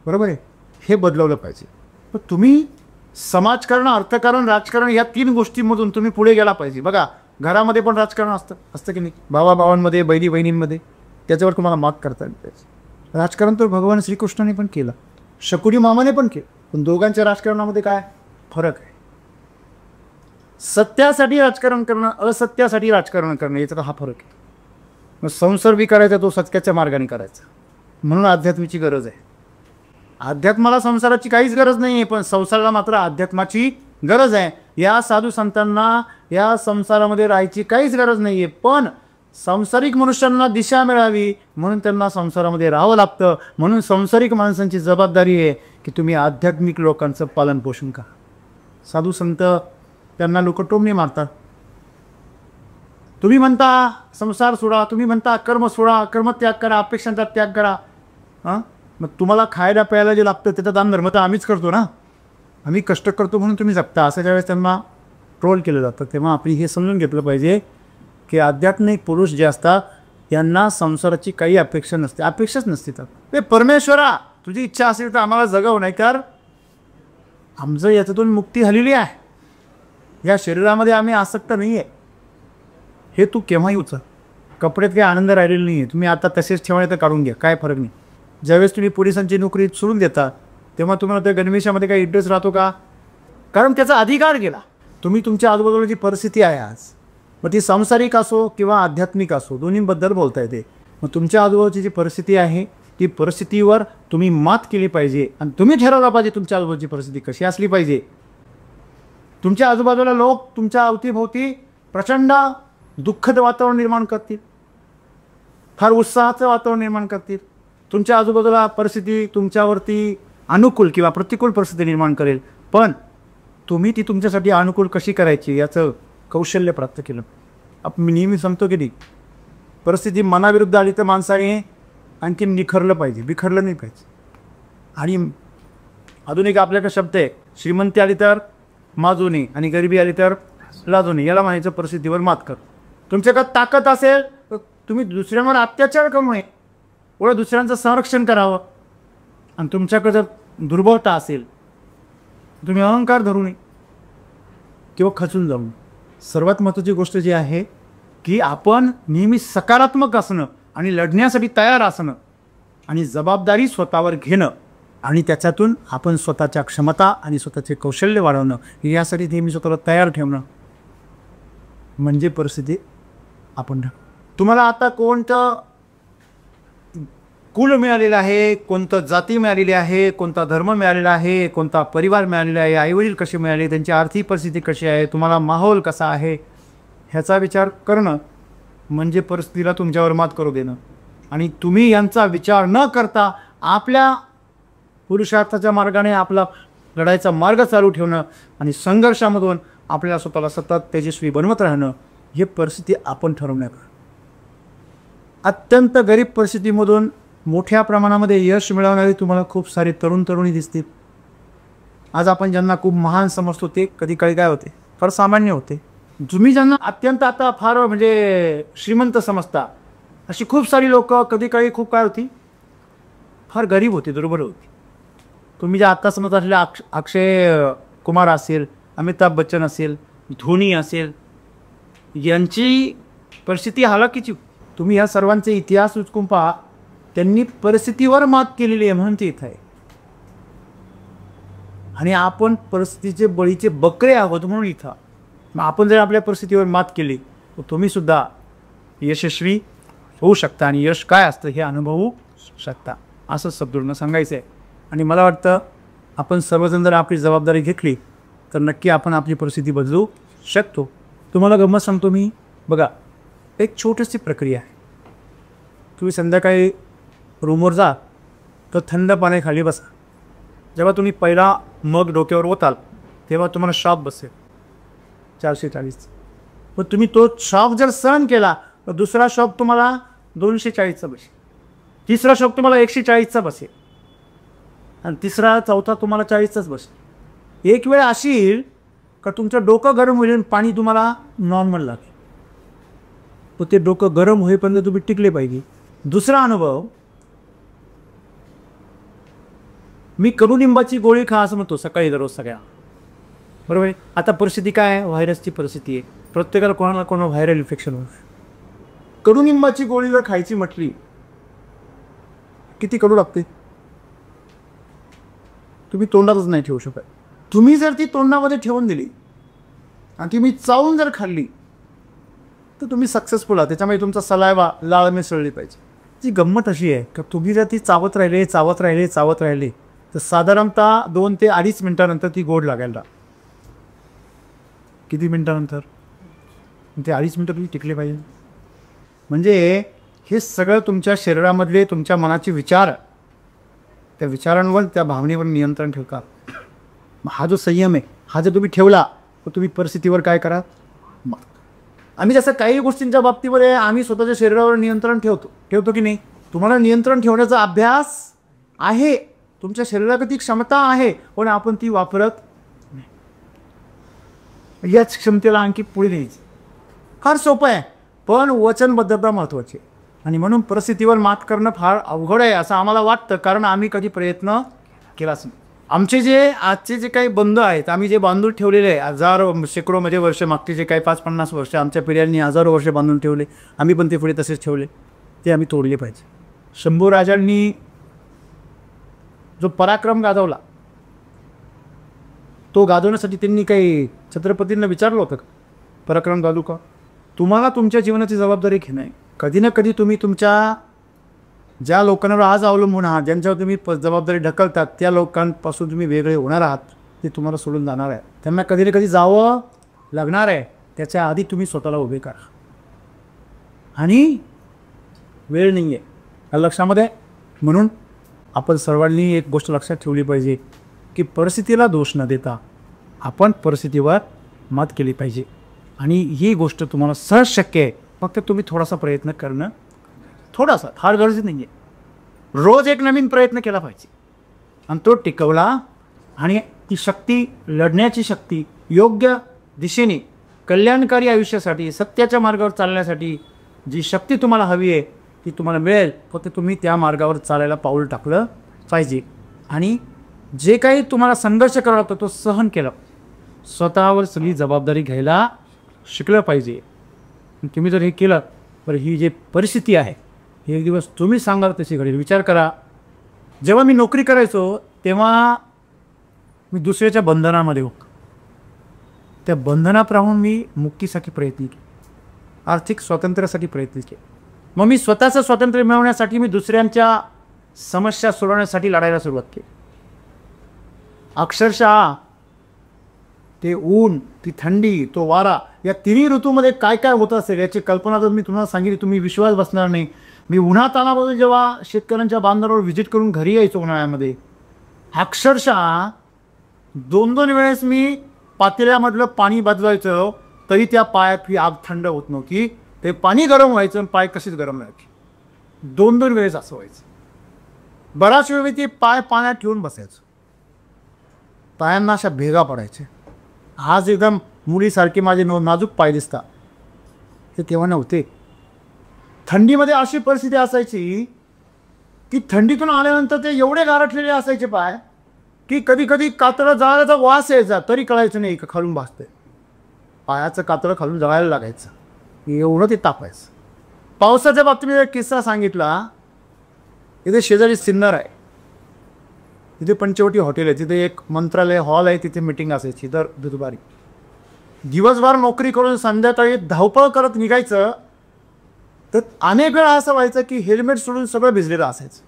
बरोबर आहे, हे बदलवलं पाहिजे. पण तुम्ही समाजकारण, अर्थकारण, राजकारण या 3 गोष्टींमधून तुम्ही पुढे गेला पाहिजे. बघा, घरामध्ये पण राजकारण असतं की नाही? भावाभावांमध्ये, बहिणी बहिणींमध्ये, त्याच्यावर तुम्हाला मात करता येईल पाहिजे. राजकारण तर भगवान श्रीकृष्णाने पण केलं, शकुनी मामाने पण केलं. पण दोघांच्या राजकारणामध्ये काय फरक आहे? सत्यासाठी राजकारण करणं, असत्यासाठी राजकारण करणं, याचा हा फरक आहे. मग संसार बी करायचा तो सत्याच्या मार्गाने करायचा. म्हणून अध्यात्माची गरज आहे. अध्यात्माला संसाराची काहीच गरज नाही आहे, पण संसाराला मात्र अध्यात्माची गरज आहे. या साधू संतांना या संसारामध्ये राहायची काहीच गरज नाही आहे, पण सांसारिक मनुष्यांना दिशा मिळावी म्हणून त्यांना संसारामध्ये राहावं लागतं. म्हणून सांसारिक माणसांची जबाबदारी आहे की तुम्ही आध्यात्मिक लोकांचं पालन पोषण करा. साधू संत त्यांना लोक टोमणे मारतात. तुम्ही म्हणता संसार सोडा, तुम्ही म्हणता कर्म सोडा, कर्मत्याग करा, अपेक्षांचा त्याग करा. हां, मग तुम्हाला खायला प्यायला जे लागतं त्याचा दान धर्म तर आम्हीच करतो ना, आम्ही कष्ट करतो म्हणून तुम्ही जगता, असं ज्यावेळेस त्यांना ट्रोल केलं जातं तेव्हा आपण हे समजून घेतलं पाहिजे की आध्यात्मिक पुरुष जे असतात यांना संसाराची काही अपेक्षा नसते, अपेक्षाच नसते. तर ते परमेश्वरा तुझी इच्छा असेल तर आम्हाला जगव, नाही तर आमचं याच्यातून मुक्ती झालेली आहे, या शरीरामध्ये आम्ही आसक्त नाही आहे, हे तू केव्हाही उचल. कपड्यात काही आनंद राहिलेला नाही आहे, तुम्ही आता तसेच ठेवणे तर काढून घ्या, काय फरक नाही. ज्यावेळेस तुम्ही पोलिसांची नोकरी सोडून देता तेव्हा तुम्हाला त्या गणवेशामध्ये काही इंटरेस्ट राहतो का? कारण त्याचा अधिकार गेला. तुम्ही तुमच्या आजूबाजूला जी परिस्थिती आहे आज, मग ती सांसारिक असो किंवा आध्यात्मिक असो, दोन्हीबद्दल बोलता येते. मग तुमच्या आजूबाजूची जी परिस्थिती आहे ती परिस्थितीवर तुम्ही मात केली पाहिजे आणि तुम्ही ठरवला पाहिजे तुमच्या आजूबाजूची परिस्थिती कशी असली पाहिजे. तुमच्या आजूबाजूला लोक तुमच्या अवतीभोवती प्रचंड दुःखद वातावरण निर्माण करतील, फार उत्साहाचं वातावरण निर्माण करतील. तुमच्या आजूबाजूला परिस्थिती तुमच्यावरती अनुकूल किंवा प्रतिकूल परिस्थिती निर्माण करेल, पण तुम्ही ती तुमच्यासाठी अनुकूल कशी करायची याचं कौशल्य प्राप्त केलं. मी नेहमी सांगतो की नाही, परिस्थिती मनाविरुद्ध आली तर माणसाने आणखी निखरलं पाहिजे, बिखरलं नाही पाहिजे. आणि अजून एक आपल्याकडे शब्द आहे, श्रीमंती आली तर माजूने आणि गरिबी आली तर लाजूने. याला म्हणायचं परिस्थितीवर मात कर. तुमच्याकडे ताकद असेल तर तुम्ही दुसऱ्यांवर अत्याचार करू नये, व दुसऱ्यांचं संरक्षण करावं. आणि तुमच्याकडे जर दुर्बलता असेल तुम्ही अहंकार धरू नये किंवा खचून जाऊ नये. सर्वात महत्त्वाची गोष्ट जी आहे की आपण नेहमी सकारात्मक असणं आणि लढण्यासाठी तयार असणं आणि जबाबदारी स्वतःवर घेणं आणि त्याच्यातून आपण स्वतःच्या क्षमता आणि स्वतःचे कौशल्य वाढवणं, यासाठी नेहमी स्वतःला तयार ठेवणं म्हणजे परिस्थिती आपण. तुम्हाला आता कोणतं कुल मिळालेलं आहे, कोणतं जाती मिळालेली आहे, कोणता धर्म मिळालेला आहे, कोणता परिवार मिळालेला आहे, आईवडील कसे मिळाले, त्यांची आर्थिक परिस्थिती कशी आहे, तुम्हाला माहोल कसा आहे, ह्याचा विचार करणं म्हणजे परिस्थितीला तुमच्यावर मात करू देणं. आणि तुम्ही यांचा विचार न करता आपल्या पुरुषार्थाच्या मार्गाने आपला लढाईचा मार्ग चालू ठेवणं आणि संघर्षामधून आपल्याला स्वतःला सतत तेजस्वी बनवत राहणं, हे परिस्थिती आपण ठरवण्यात. अत्यंत गरीब परिस्थितीमधून मोठ्या प्रमाणामध्ये यश मिळवणारे तुम्हाला खूप सारे तरुण तरुणी दिसतील. आज आपण ज्यांना खूप महान समजतो ते कधी काळी काय होते, फार सामान्य होते. तुम्ही ज्यांना अत्यंत आता फार म्हणजे श्रीमंत समजता, अशी खूप सारी लोक कधी काळी खूप काय होती, फार गरीब होती, दुर्बल होती. तुम्ही ज्या आत्ता समजत असलेल्या अक्षय कुमार असेल, अमिताभ बच्चन असेल, धोनी असेल, यांची परिस्थिती हालाकीची. तुम्ही या सर्वांचे इतिहास उचकून पहा. त्यांनी परिस्थितीवर मात केलेली आहे म्हणून ते इथं आहे. आणि आपण परिस्थितीचे बळीचे बकरे आहोत म्हणून इथं. मग आपण जर आपल्या परिस्थितीवर मात केली तर तुम्ही सुद्धा यशस्वी होऊ शकता आणि यश काय असतं हे अनुभवू शकता, असं सद्गुरूंना सांगायचं आहे. आणि मला वाटतं आपण सर्वजण जर आपली जबाबदारी घेतली तर नक्की आपण आपली परिस्थिती बदलू शकतो. तुम्हाला गंमत सांगतो मी. बघा, एक छोटीशी प्रक्रिया आहे. तुम्ही संध्याकाळी रूमवर जा तर थंड पाण्याखाली बसा. जेव्हा तुम्ही पहिला मग डोक्यावर ओताल तेव्हा तुम्हाला शॉक बसेल 440. पण तुम्ही तो शॉक जर सहन केला तर दुसरा शॉक तुम्हाला 240चा बसेल, तिसरा शॉक तुम्हाला 140चा बसेल आणि तिसरा चौथा तुम्हाला 40चाच बसेल. एक वेळ अशी येईल का तुमचं डोकं गरम होईल, पाणी तुम्हाला नॉर्मल लागेल. पण ते डोकं गरम होईपर्यंत तुम्ही टिकले पाहिजे. दुसरा अनुभव, मी कडुनिंबाची गोळी खा असं म्हणतो सकाळी दररोज सगळ्या, बरोबर आहे. आता परिस्थिती काय आहे, व्हायरसची परिस्थिती आहे. प्रत्येकाला कोणाला कोणा व्हायरल इन्फेक्शन होईल. कडुनिंबाची गोळी जर खायची म्हटली किती कडू लागते, तुम्ही तोंडातच नाही ठेवू शकत. तुम्ही जर ती तोंडामध्ये ठेवून दिली आणि तुम्ही चावून जर खाल्ली तर तुम्ही सक्सेसफुल आहात. त्याच्यामुळे तुमचा सलायवा लाळ मिसळली पाहिजे. ती गंमत अशी आहे का तुम्ही जर ती चावत राहिले तर साधारणतः 2 ते 2.5 मिनिटानंतर ती गोड लागायला. किती मिनिटानंतर? ते 2.5 मिनिटं तुम्ही टिकले पाहिजे. म्हणजे हे सगळं तुमच्या शरीरामधले तुमच्या मनाचे विचार, त्या विचारांवर त्या भावनेवर नियंत्रण ठेवतात. हा जो संयम आहे हा जर तुम्ही ठेवला तर तुम्ही परिस्थितीवर काय करा. आम्ही जसं काही गोष्टींच्या बाबतीमध्ये आम्ही स्वतःच्या शरीरावर नियंत्रण ठेवतो की नाही. तुम्हाला नियंत्रण ठेवण्याचा अभ्यास आहे, तुमच्या शरीरात ती क्षमता आहे, पण आपण ती वापरत नाही. याच क्षमतेला आणखी पुढे न्यायची फार सोपं आहे, पण वचनबद्धता महत्त्वाची. आणि म्हणून परिस्थितीवर मात करणं फार अवघड आहे असं आम्हाला वाटतं, कारण आम्ही कधी प्रयत्न केलाच नाही. आमचे आजचे जे काही बंधू आहेत, आम्ही जे बांधून ठेवलेले आहे हजारो शेकडो म्हणजे वर्ष, मागचे जे काही 5-50 वर्ष आमच्या पिढ्यांनी हजारो वर्ष बांधून ठेवले, आम्ही पण ते पुढे तसेच ठेवले, ते आम्ही तोडले पाहिजे. शंभू राजांनी जो पराक्रम गाजवला तो गाजवण्यासाठी त्यांनी काही छत्रपतींना विचारलं होतं का पराक्रम गाजू का? तुम्हाला तुमच्या जीवनाची जबाबदारी घेणं आहे. कधी ना कधी तुम्ही तुमच्या ज्या लोकांवर आज अवलंबून आहात, ज्यांच्यावर तुम्ही जबाबदारी ढकलतात, त्या लोकांपासून तुम्ही वेगळे होणार आहात. ते तुम्हाला सोडून जाणार आहे, त्यांना कधी ना कधी जावं लागणार आहे. त्याच्या आधी तुम्ही स्वतःला उभे करा. आणि वेळ नाही आहे लक्षामध्ये. म्हणून आपण सर्वांनी एक गोष्ट लक्षात ठेवली पाहिजे की परिस्थितीला दोष न देता आपण परिस्थितीवर मात केली पाहिजे. आणि ही गोष्ट तुम्हाला सहज शक्य आहे, फक्त तुम्ही थोडासा प्रयत्न करणं, थोडासा, फार गरज नाही आहे. रोज एक नवीन प्रयत्न केला पाहिजे आणि तो टिकवला आणि ती शक्ती, लढण्याची शक्ती, योग्य दिशेने कल्याणकारी आयुष्यासाठी, सत्याच्या मार्गावर चालण्यासाठी जी शक्ती तुम्हाला हवी आहे ती तुम्हाला मिळेल. फक्त तुम्ही त्या मार्गावर चालायला पाऊल टाकलं पाहिजे. आणि जे काही तुम्हाला संघर्ष करावा लागतो तो सहन केला, स्वतःवर सगळी जबाबदारी घ्यायला शिकलं पाहिजे. तुम्ही जर हे केलं तर ही जी परिस्थिती आहे ही एक दिवस तुम्ही सांगाल तशी घडेल. विचार करा, जेव्हा मी नोकरी करायचो तेव्हा मी दुसऱ्याच्या बंधनामध्ये होतो. त्या बंधनात राहून मी मुक्तीसाठी प्रयत्न केले, आर्थिक स्वातंत्र्यासाठी प्रयत्न केले. मग मी स्वतःचं स्वातंत्र्य मिळवण्यासाठी मी दुसऱ्यांच्या समस्या सोडवण्यासाठी लढायला सुरुवात केली. अक्षरशः ते ऊन, ती थंडी, तो वारा, या तिन्ही ऋतूमध्ये काय काय होत असेल याची कल्पना जर मी तुम्हाला सांगितली तुम्ही विश्वास बसणार नाही. मी उन्हातानामध्ये जेव्हा शेतकऱ्यांच्या बांधावर व्हिजिट करून घरी यायचो उन्हाळ्यामध्ये, अक्षरशः 2-2 वेळेस मी पातेल्यामधलं पाणी बदलायचं तरी त्या पायात ही आग थंड होत नव्हती. ते पाणी गरम व्हायचं आणि पाय कशीच गरम राहायचे. 2-2 वेळेस असं व्हायचं. बराच वेळ ते पाय पाण्यात ठेवून बसायचं, पायांना अशा भेगा पडायचे. आज एकदम मुलीसारखे माझे नाजूक पाय दिसतात, ते तेव्हा नव्हते. थंडीमध्ये अशी परिस्थिती असायची की थंडीतून आल्यानंतर ते एवढे गारठलेले असायचे पाय की कधी कधी कातडं जाळाचा वास यायचा तरी कळायचं नाही का खालून भासते. पायाचं कातळं खालून जळायला लागायचं, एवढं ते तापायचं. पावसाच्या बाबतीत एक किस्सा सांगितला. इथे शेजारी सिन्नर आहे, तिथे पंचवटी हॉटेल आहे, तिथे एक मंत्रालय हॉल आहे, तिथे मिटिंग असायची दर बुधवारी. दिवसभर नोकरी करून संध्याकाळी धावपळ करत निघायचं, तर अनेक वेळा असं व्हायचं की हेल्मेट सोडून सगळं भिजलेलं असायचं.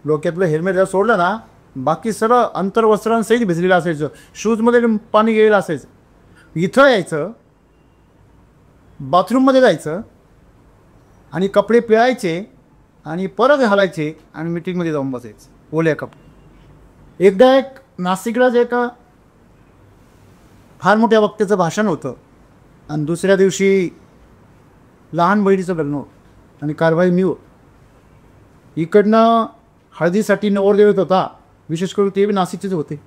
डोक्यातलं हेल्मेट जर सोडलं ना, बाकी सगळं अंतर्वस्त्रांसहित भिजलेलं असायचं, शूजमध्ये पाणी गेलेलं असायचं. इथं यायचं, बाथरूममध्ये जायचं आणि कपडे पिळायचे आणि परत घालायचे आणि मिटिंगमध्ये जाऊन बसायचं ओल्या कपडे. एकदा एक नाशिकलाच एक फार मोठ्या वक्त्याचं भाषण होतं आणि दुसऱ्या दिवशी लहान बहिणीचं लग्न होतं आणि कारवाई मी होतो. इकडनं हळदीसाठी नवरदेव येत होता, विशेष करून ते नाशिकचेच होते,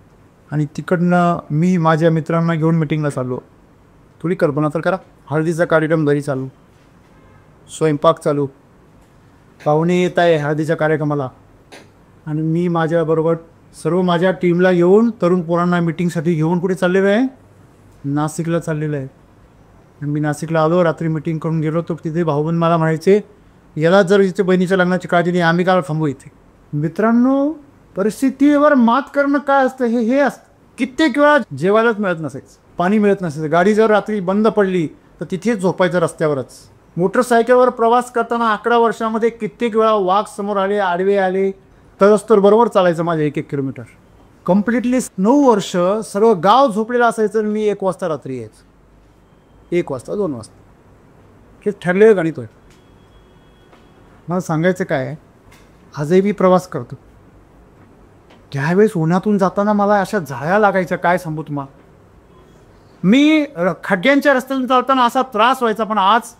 आणि तिकडनं मी माझ्या मित्रांना घेऊन मिटिंगला चाललो. थोडी कल्पना तर करा, हळदीचा कार्यक्रम घरी चालू, स्वयंपाक चालू, पाहुणे येत आहे हळदीच्या कार्यक्रमाला, आणि मी माझ्याबरोबर सर्व माझ्या टीमला घेऊन तरुण पोरांना मिटिंगसाठी घेऊन कुठे चाललेलो आहे, नाशिकला चाललेलं आहे. मी नाशिकला आलो, रात्री मिटिंग करून गेलो, तर तिथे भाऊबंद मला म्हणायचे, याला जर इथे बहिणीच्या लग्नाची काळजी नाही, आम्ही काय थांबू इथे. मित्रांनो, परिस्थितीवर मात करणं काय असतं हे असतं. कित्येक वेळा जेवायलाच मिळत नसायचं, पाणी मिळत नसायचं, गाडी जर रात्री बंद पडली तर तिथेच झोपायचं रस्त्यावरच. मोटरसायकलवर प्रवास करताना 11 वर्षामध्ये कित्येक वेळा वाघ समोर आले, आडवे आले, तरच तर बरोबर चालायचं माझे 1-1 किलोमीटर. कम्प्लिटली 9 वर्ष सर्व गाव झोपलेलं असायचं आणि मी 1 वाजता रात्री यायचं, 1 वाजता 2 वाजता. हे ठरलेलं गणित होय. मला सांगायचं काय, आजही मी प्रवास करतो, त्यावेळेस उन्हातून जाताना मला अशा झाया लागायच्या, काय सांगू तुम्हाला. मी खड्ड्यांच्या रस्त्यातून चालताना असा त्रास व्हायचा, पण आज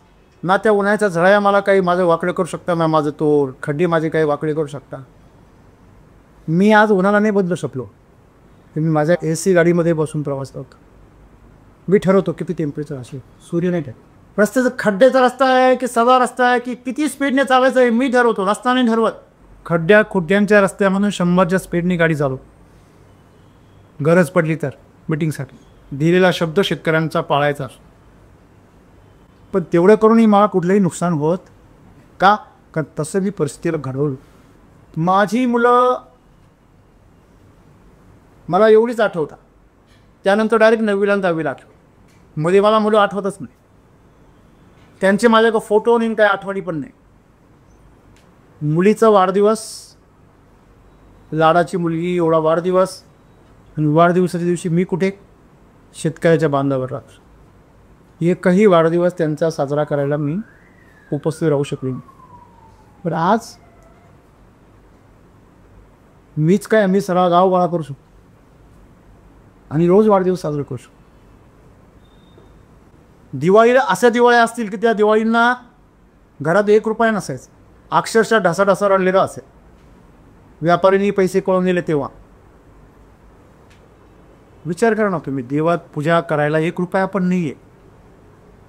ना त्या उन्हाच्या झळ्या मला काही माझं वाकडे करू शकता, ना माझं तो खड्डे माझे काही वाकडे करू शकता. मी आज उन्हाला नाही बदलू शकलो, तर मी माझ्या AC गाडीमध्ये बसून प्रवास करतो. मी ठरवतो किती टेम्परेचर असेल, सूर्य नाही ठरवतो. रस्त्याचा खड्ड्याचा रस्ता आहे की सदा रस्ता आहे की किती स्पीडने चालायचं आहे मी ठरवतो, रस्ता नाही ठरवत. खुड्ड्यांच्या रस्त्यामधून 100च्या स्पीडने गाडी चालू, गरज पडली तर मिटिंगसाठी. दिलेला शब्द शेतकऱ्यांचा पाळायचा, पण तेवढं करूनही मला कुठलंही नुकसान होत का, कारण तसं मी परिस्थितीला घडवलं. माझी मुलं मला एवढीच आठवतात, त्यानंतर डायरेक्ट 9वी आणि 10वीला आठवत. मध्ये मला मुलं आठवतच नाही, त्यांचे माझ्याकडे फोटो नाही, काय आठवणी पण नाही. मुलीचा वाढदिवस, लाडाची मुलगी, एवढा वाढदिवस, आणि वाढदिवसाच्या दिवशी मी कुठे, शेतकऱ्याच्या बांधावर राहतो. एकही वाढदिवस त्यांचा साजरा करायला मी उपस्थित राहू शकलो नाही. पण आज मीच काय, आम्ही सगळा गाव गोळा करू शकतो आणि रोज वाढदिवस साजरा करू शकतो. दिवाळीला अशा दिवाळ्या असतील की त्या दिवाळींना घरात 1 रुपया नसायचा, अक्षरशः ढासाढासा रडलेला असेल. व्यापाऱ्यांनी पैसे कळून दिले तेव्हा. विचार करा ना तुम्ही, देवात पूजा करायला 1 रुपया पण नाही आहे,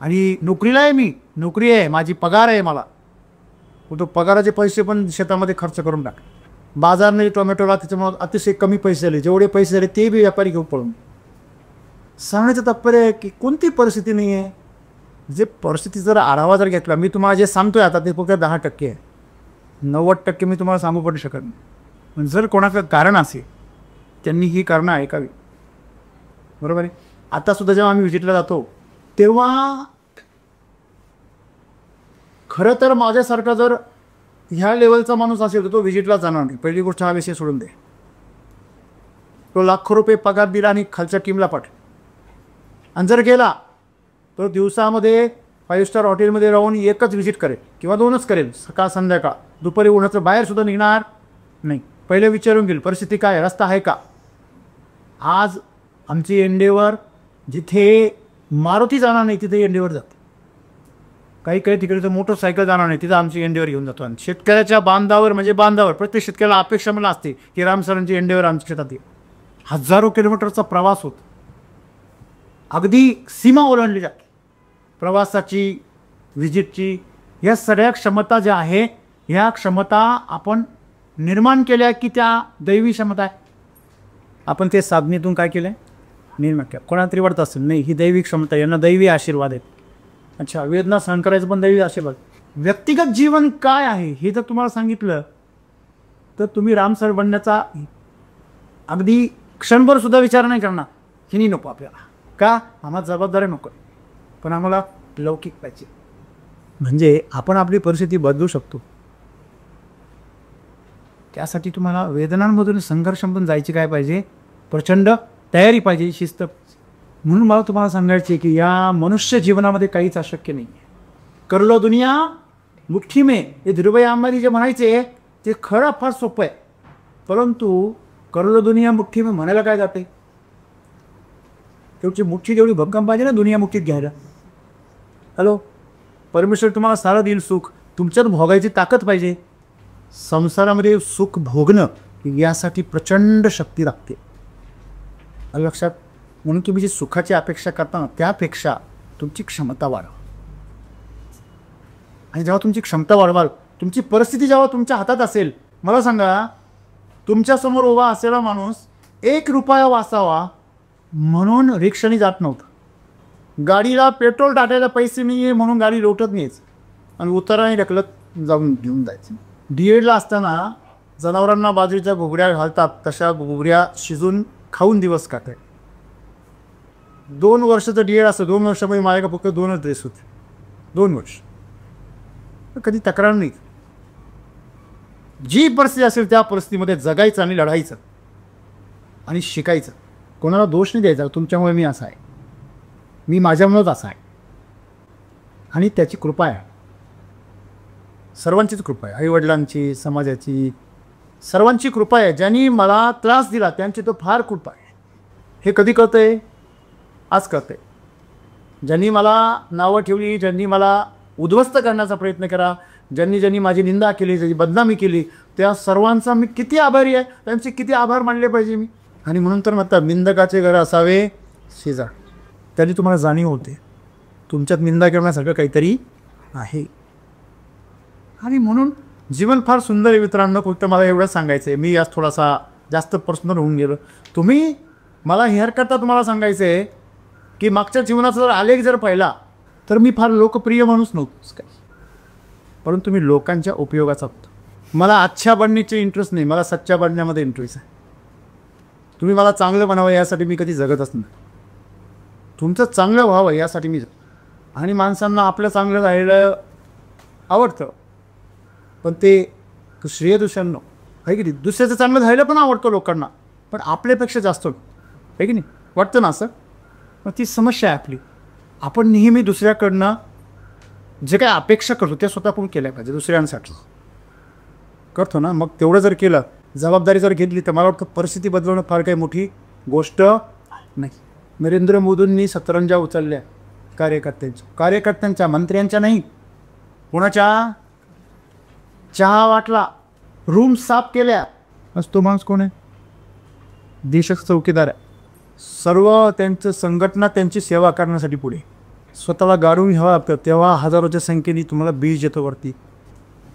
आणि नोकरीला आहे मी, नोकरी आहे माझी, पगार आहे मला, तो पगाराचे पैसे पण शेतामध्ये खर्च करून टाक. बाजार नाही टोमॅटोला, त्याच्यामुळे अतिशय कमी पैसे आले, जेवढे पैसे आले ते बी व्यापारी घेऊन पळून. सांगण्याचं तात्पर्य आहे की कोणती परिस्थिती नाही आहे. जे परिस्थिती जर आढावा जर घेतला, मी तुम्हाला जे सांगतोय आता ते फक्त 10% आहे, 90% मी तुम्हाला सांगू पण शकत नाही. पण जर कोणाचं कारण असेल, त्यांनी ही कारणं ऐकावी, बरोबर आहे. आतासुद्धा जेव्हा आम्ही व्हिजिटला जातो तेव्हा खरं तर माझ्यासारखा जर ह्या लेवलचा माणूस असेल तर तो व्हिजिटला जाणार नाही. पहिली गोष्ट हा विषय सोडून दे, तो लाखो रुपये पगार दिला आणि खालच्या टीमला पाठ, आणि जर गेला तो दिवसामध्ये 5 स्टार हॉटेलमध्ये राहून 1च व्हिजिट करेल किंवा 2च करेल, सकाळ संध्याकाळ. दुपारी उन्हाचं बाहेरसुद्धा निघणार नाही. पहिले विचारून घेईल परिस्थिती काय, रस्ता आहे का. आज आमची एंडेवर, जिथे मारुती जाणार नाही तिथे एंडेवर जाते, काही तिकडे तर मोटरसायकल जाणार नाही तिथं आमची एंडेवर घेऊन जातो. आणि शेतकऱ्याच्या बांधावर म्हणजे बांधावर प्रत्येक शेतकऱ्याला अपेक्षा मला असते की रामसरांची एंडेवर आमच्या शेतात येईल. 1000 किलोमीटरचा प्रवास होतो, अगदी सीमा ओलांडली जाते प्रवासाची, व्हिजिटची. या सगळ्या क्षमता ज्या आहे, ह्या क्षमता आपण निर्माण केल्या की त्या दैवी क्षमता आहे. आपण ते साधनेतून काय केलं आहे, निर्मक्या कोणाला तरी वाटत असेल नाही ही दैवी क्षमता, यांना दैवी आशीर्वाद आहेत. अच्छा, वेदना सहन करायचं पण दैवी आशीर्वाद. व्यक्तिगत जीवन काय आहे हे जर तुम्हाला सांगितलं तर तुम्ही रामसर बनण्याचा अगदी क्षणभर सुद्धा विचार नाही करणार. की नाही नको आपल्याला, का आम्हाला जबाबदारी नको, पण आम्हाला लौकिक पाहिजे. म्हणजे आपण आपली परिस्थिती बदलू शकतो. त्यासाठी तुम्हाला वेदनांमधून संघर्षामधून जायची काय पाहिजे, प्रचंड तयारी पाहिजे, शिस्त. म्हणून मला तुम्हाला सांगायचे की या मनुष्य जीवनामध्ये काहीच अशक्य नाही. कर लो दुनिया मुठ्ठी में, हे धीरूभाई अंबानी जे म्हणायचे ते खरं फार सोपं आहे. परंतु कर लो दुनिया मुठ्ठी में म्हणायला काय जाते, तेवढी मुठ्ठी तेवढी भक्कम पाहिजे ना दुनिया मुठ्ठीत घ्यायला. हॅलो, परमेश्वर तुम्हाला सारं देईल सुख, तुमच्यात भोगायची ताकद पाहिजे. संसारामध्ये सुख भोगणं यासाठी प्रचंड शक्ती लागते. लक्षात. म्हणून तुम्ही जी सुखाची अपेक्षा करता ना त्यापेक्षा तुमची क्षमता वाढवा. आणि जेव्हा तुमची क्षमता वाढवाल, तुमची परिस्थिती जेव्हा तुमच्या हातात असेल, मला सांगा तुमच्यासमोर उभा असलेला माणूस 1 रुपया वाचावा म्हणून रिक्षाने जात नव्हता. गाडीला पेट्रोल टाकायला पैसे नाही आहे म्हणून गाडी लोटत नाहीच आणि उताराने ढकलत जाऊन घेऊन जायचं. डीएडला असताना जनावरांना बाजरीच्या घुगऱ्या घालतात तशा घुगऱ्या शिजून खाऊन दिवस काढाय. 2 वर्षाचं डीएड असतं. 2 वर्षामध्ये माझ्याकडे फक्त 2च ड्रेस होते. 2 वर्ष कधी तक्रार नाही. जी परिस्थिती असेल त्या परिस्थितीमध्ये जगायचं आणि लढायचं आणि शिकायचं. कोणाला दोष नाही द्यायचा, तुमच्यामुळे मी असा आहे, मी माझ्यामुळेच असा आहे. आणि त्याची कृपा आहे, सर्वांचीच कृपा आहे, आईवडिलांची, समाजाची, सर्वांची कृपा आहे. ज्यांनी मला त्रास दिला त्यांची तो फार कृपा आहे. हे कधी कळतंय, आज कळतंय. ज्यांनी मला नावं ठेवली, ज्यांनी मला उद्ध्वस्त करण्याचा प्रयत्न केला, ज्यांनी माझी निंदा केली, ज्यांची बदनामी केली, त्या सर्वांचा मी किती आभारी आहे, त्यांचे किती आभार मानले पाहिजे मी. आणि म्हणून तर म्हणतात निंदकाचे घर असावे शेजार. त्यांनी तुम्हाला जाणीव होते तुमच्यात निंदा करण्यासारखं काहीतरी आहे. आणि म्हणून जीवन फार सुंदर आहे मित्रांनो. फक्त मला एवढंच सांगायचं आहे, मी आज थोडासा जास्त पर्सनल होऊन गेलो. तुम्ही मला हेअरकटता तुम्हाला सांगायचं आहे की मागच्या जीवनाचा जर आलेख जर पाहिला तर मी फार लोकप्रिय माणूस नव्हतोच काय, परंतु मी लोकांच्या उपयोगाचा होतो. मला अच्छा बनण्याची इंटरेस्ट नाही, मला सच्चा बनण्यामध्ये इंटरेस्ट आहे. तुम्ही मला चांगलं बनावं यासाठी मी कधी जगतच नाही. तुमचं चांगलं व्हावं यासाठी मी आणि माणसांना आपलं चांगलं राहिलं आवडतं, पण ते श्रेय दुसऱ्यांना आहे की नाही. दुसऱ्याचं चांगलं राहिलं पण आवडतं लोकांना, पण आपल्यापेक्षा जास्त आहे की नाही, वाटतं ना असं. मग ती समस्या आहे आपली. आपण नेहमी दुसऱ्याकडनं जे काही अपेक्षा करतो त्या स्वतः पण केल्या पाहिजे. दुसऱ्यांसाठी करतो ना, मग तेवढं जर केलं, जबाबदारी जर घेतली, तर मला वाटतं परिस्थिती बदलवणं फार काही मोठी गोष्ट नाही. नरेंद्र मोदींनी 17 उचलल्या कार्यकर्त्यांच्या, मंत्र्यांच्या नाही, कोणाच्या. चहा वाटला, रूम साफ केल्या, आज तो माणूस कोण आहे, देशच चौकीदार आहे. सर्व त्यांचं संघटना त्यांची सेवा करण्यासाठी पुढे. स्वतःला गाडून घ्यावं लागतं, तेव्हा हजारोच्या संख्येने तुम्हाला बीज येतं वरती.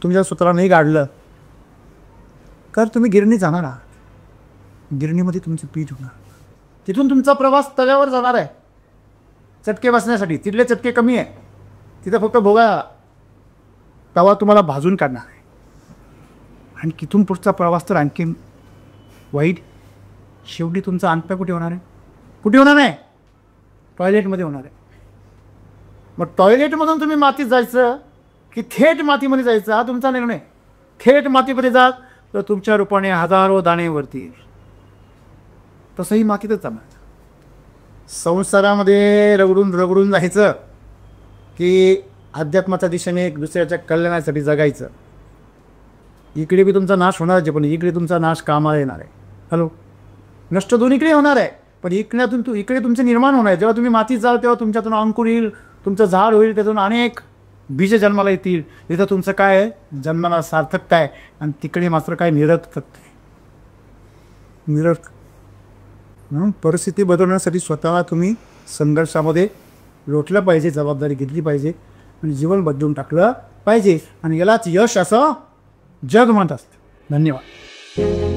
तुम्ही जर स्वतःला नाही गाडलं तर तुम्ही गिरणी जाणार आहात. गिरणीमध्ये तुमचं पीठ होणार, तिथून तुमचा प्रवास तव्यावर जाणार आहे चटके बसण्यासाठी. तिथले चटके कमी आहे, तिथं फक्त भोगा, तवा तुम्हाला भाजून काढणार आहे. आणि तिथून पुढचा प्रवास तर आणखीन वाईट. शेवटी तुमचा अंतपाय कुठे होणार आहे, कुठे होणार आहे, टॉयलेटमध्ये होणार आहे. मग टॉयलेटमधून तुम्ही मातीत जायचं की थेट मातीमध्ये जायचं हा तुमचा निर्णय. थेट मातीमध्ये जात तर तुमच्या रूपाने हजारो दाणेवरती येईल, तसंही मातीतच जाणार. संसारामध्ये रगडून जायचं की अध्यात्माच्या दिशेने एक दुसऱ्याच्या कल्याणासाठी जगायचं. इकडे बी तुमचा नाश होणार आहे, पण इकडे तुमचा नाश कामाला येणार आहे. हॅलो, नष्ट दोन्हीकडे होणार आहे, पण इकडे तुमचे निर्माण होणार आहे. जेव्हा तुम्ही मातीत जाल तेव्हा तुमच्यातून अंकुर येईल, तुमचं झाड होईल, त्यातून अनेक बीज जन्माला येतील. तिथं तुमचं काय आहे, जन्माला सार्थकता आहे. आणि तिकडे मात्र काय निरर्थकता आहे, निरर्थक. म्हणून परिस्थिती बदलण्यासाठी स्वतःला तुम्ही संघर्षामध्ये लोटलं पाहिजे, जबाबदारी घेतली पाहिजे आणि जीवन बदलून टाकलं पाहिजे. आणि यालाच यश असं जग म्हणत असतं. धन्यवाद.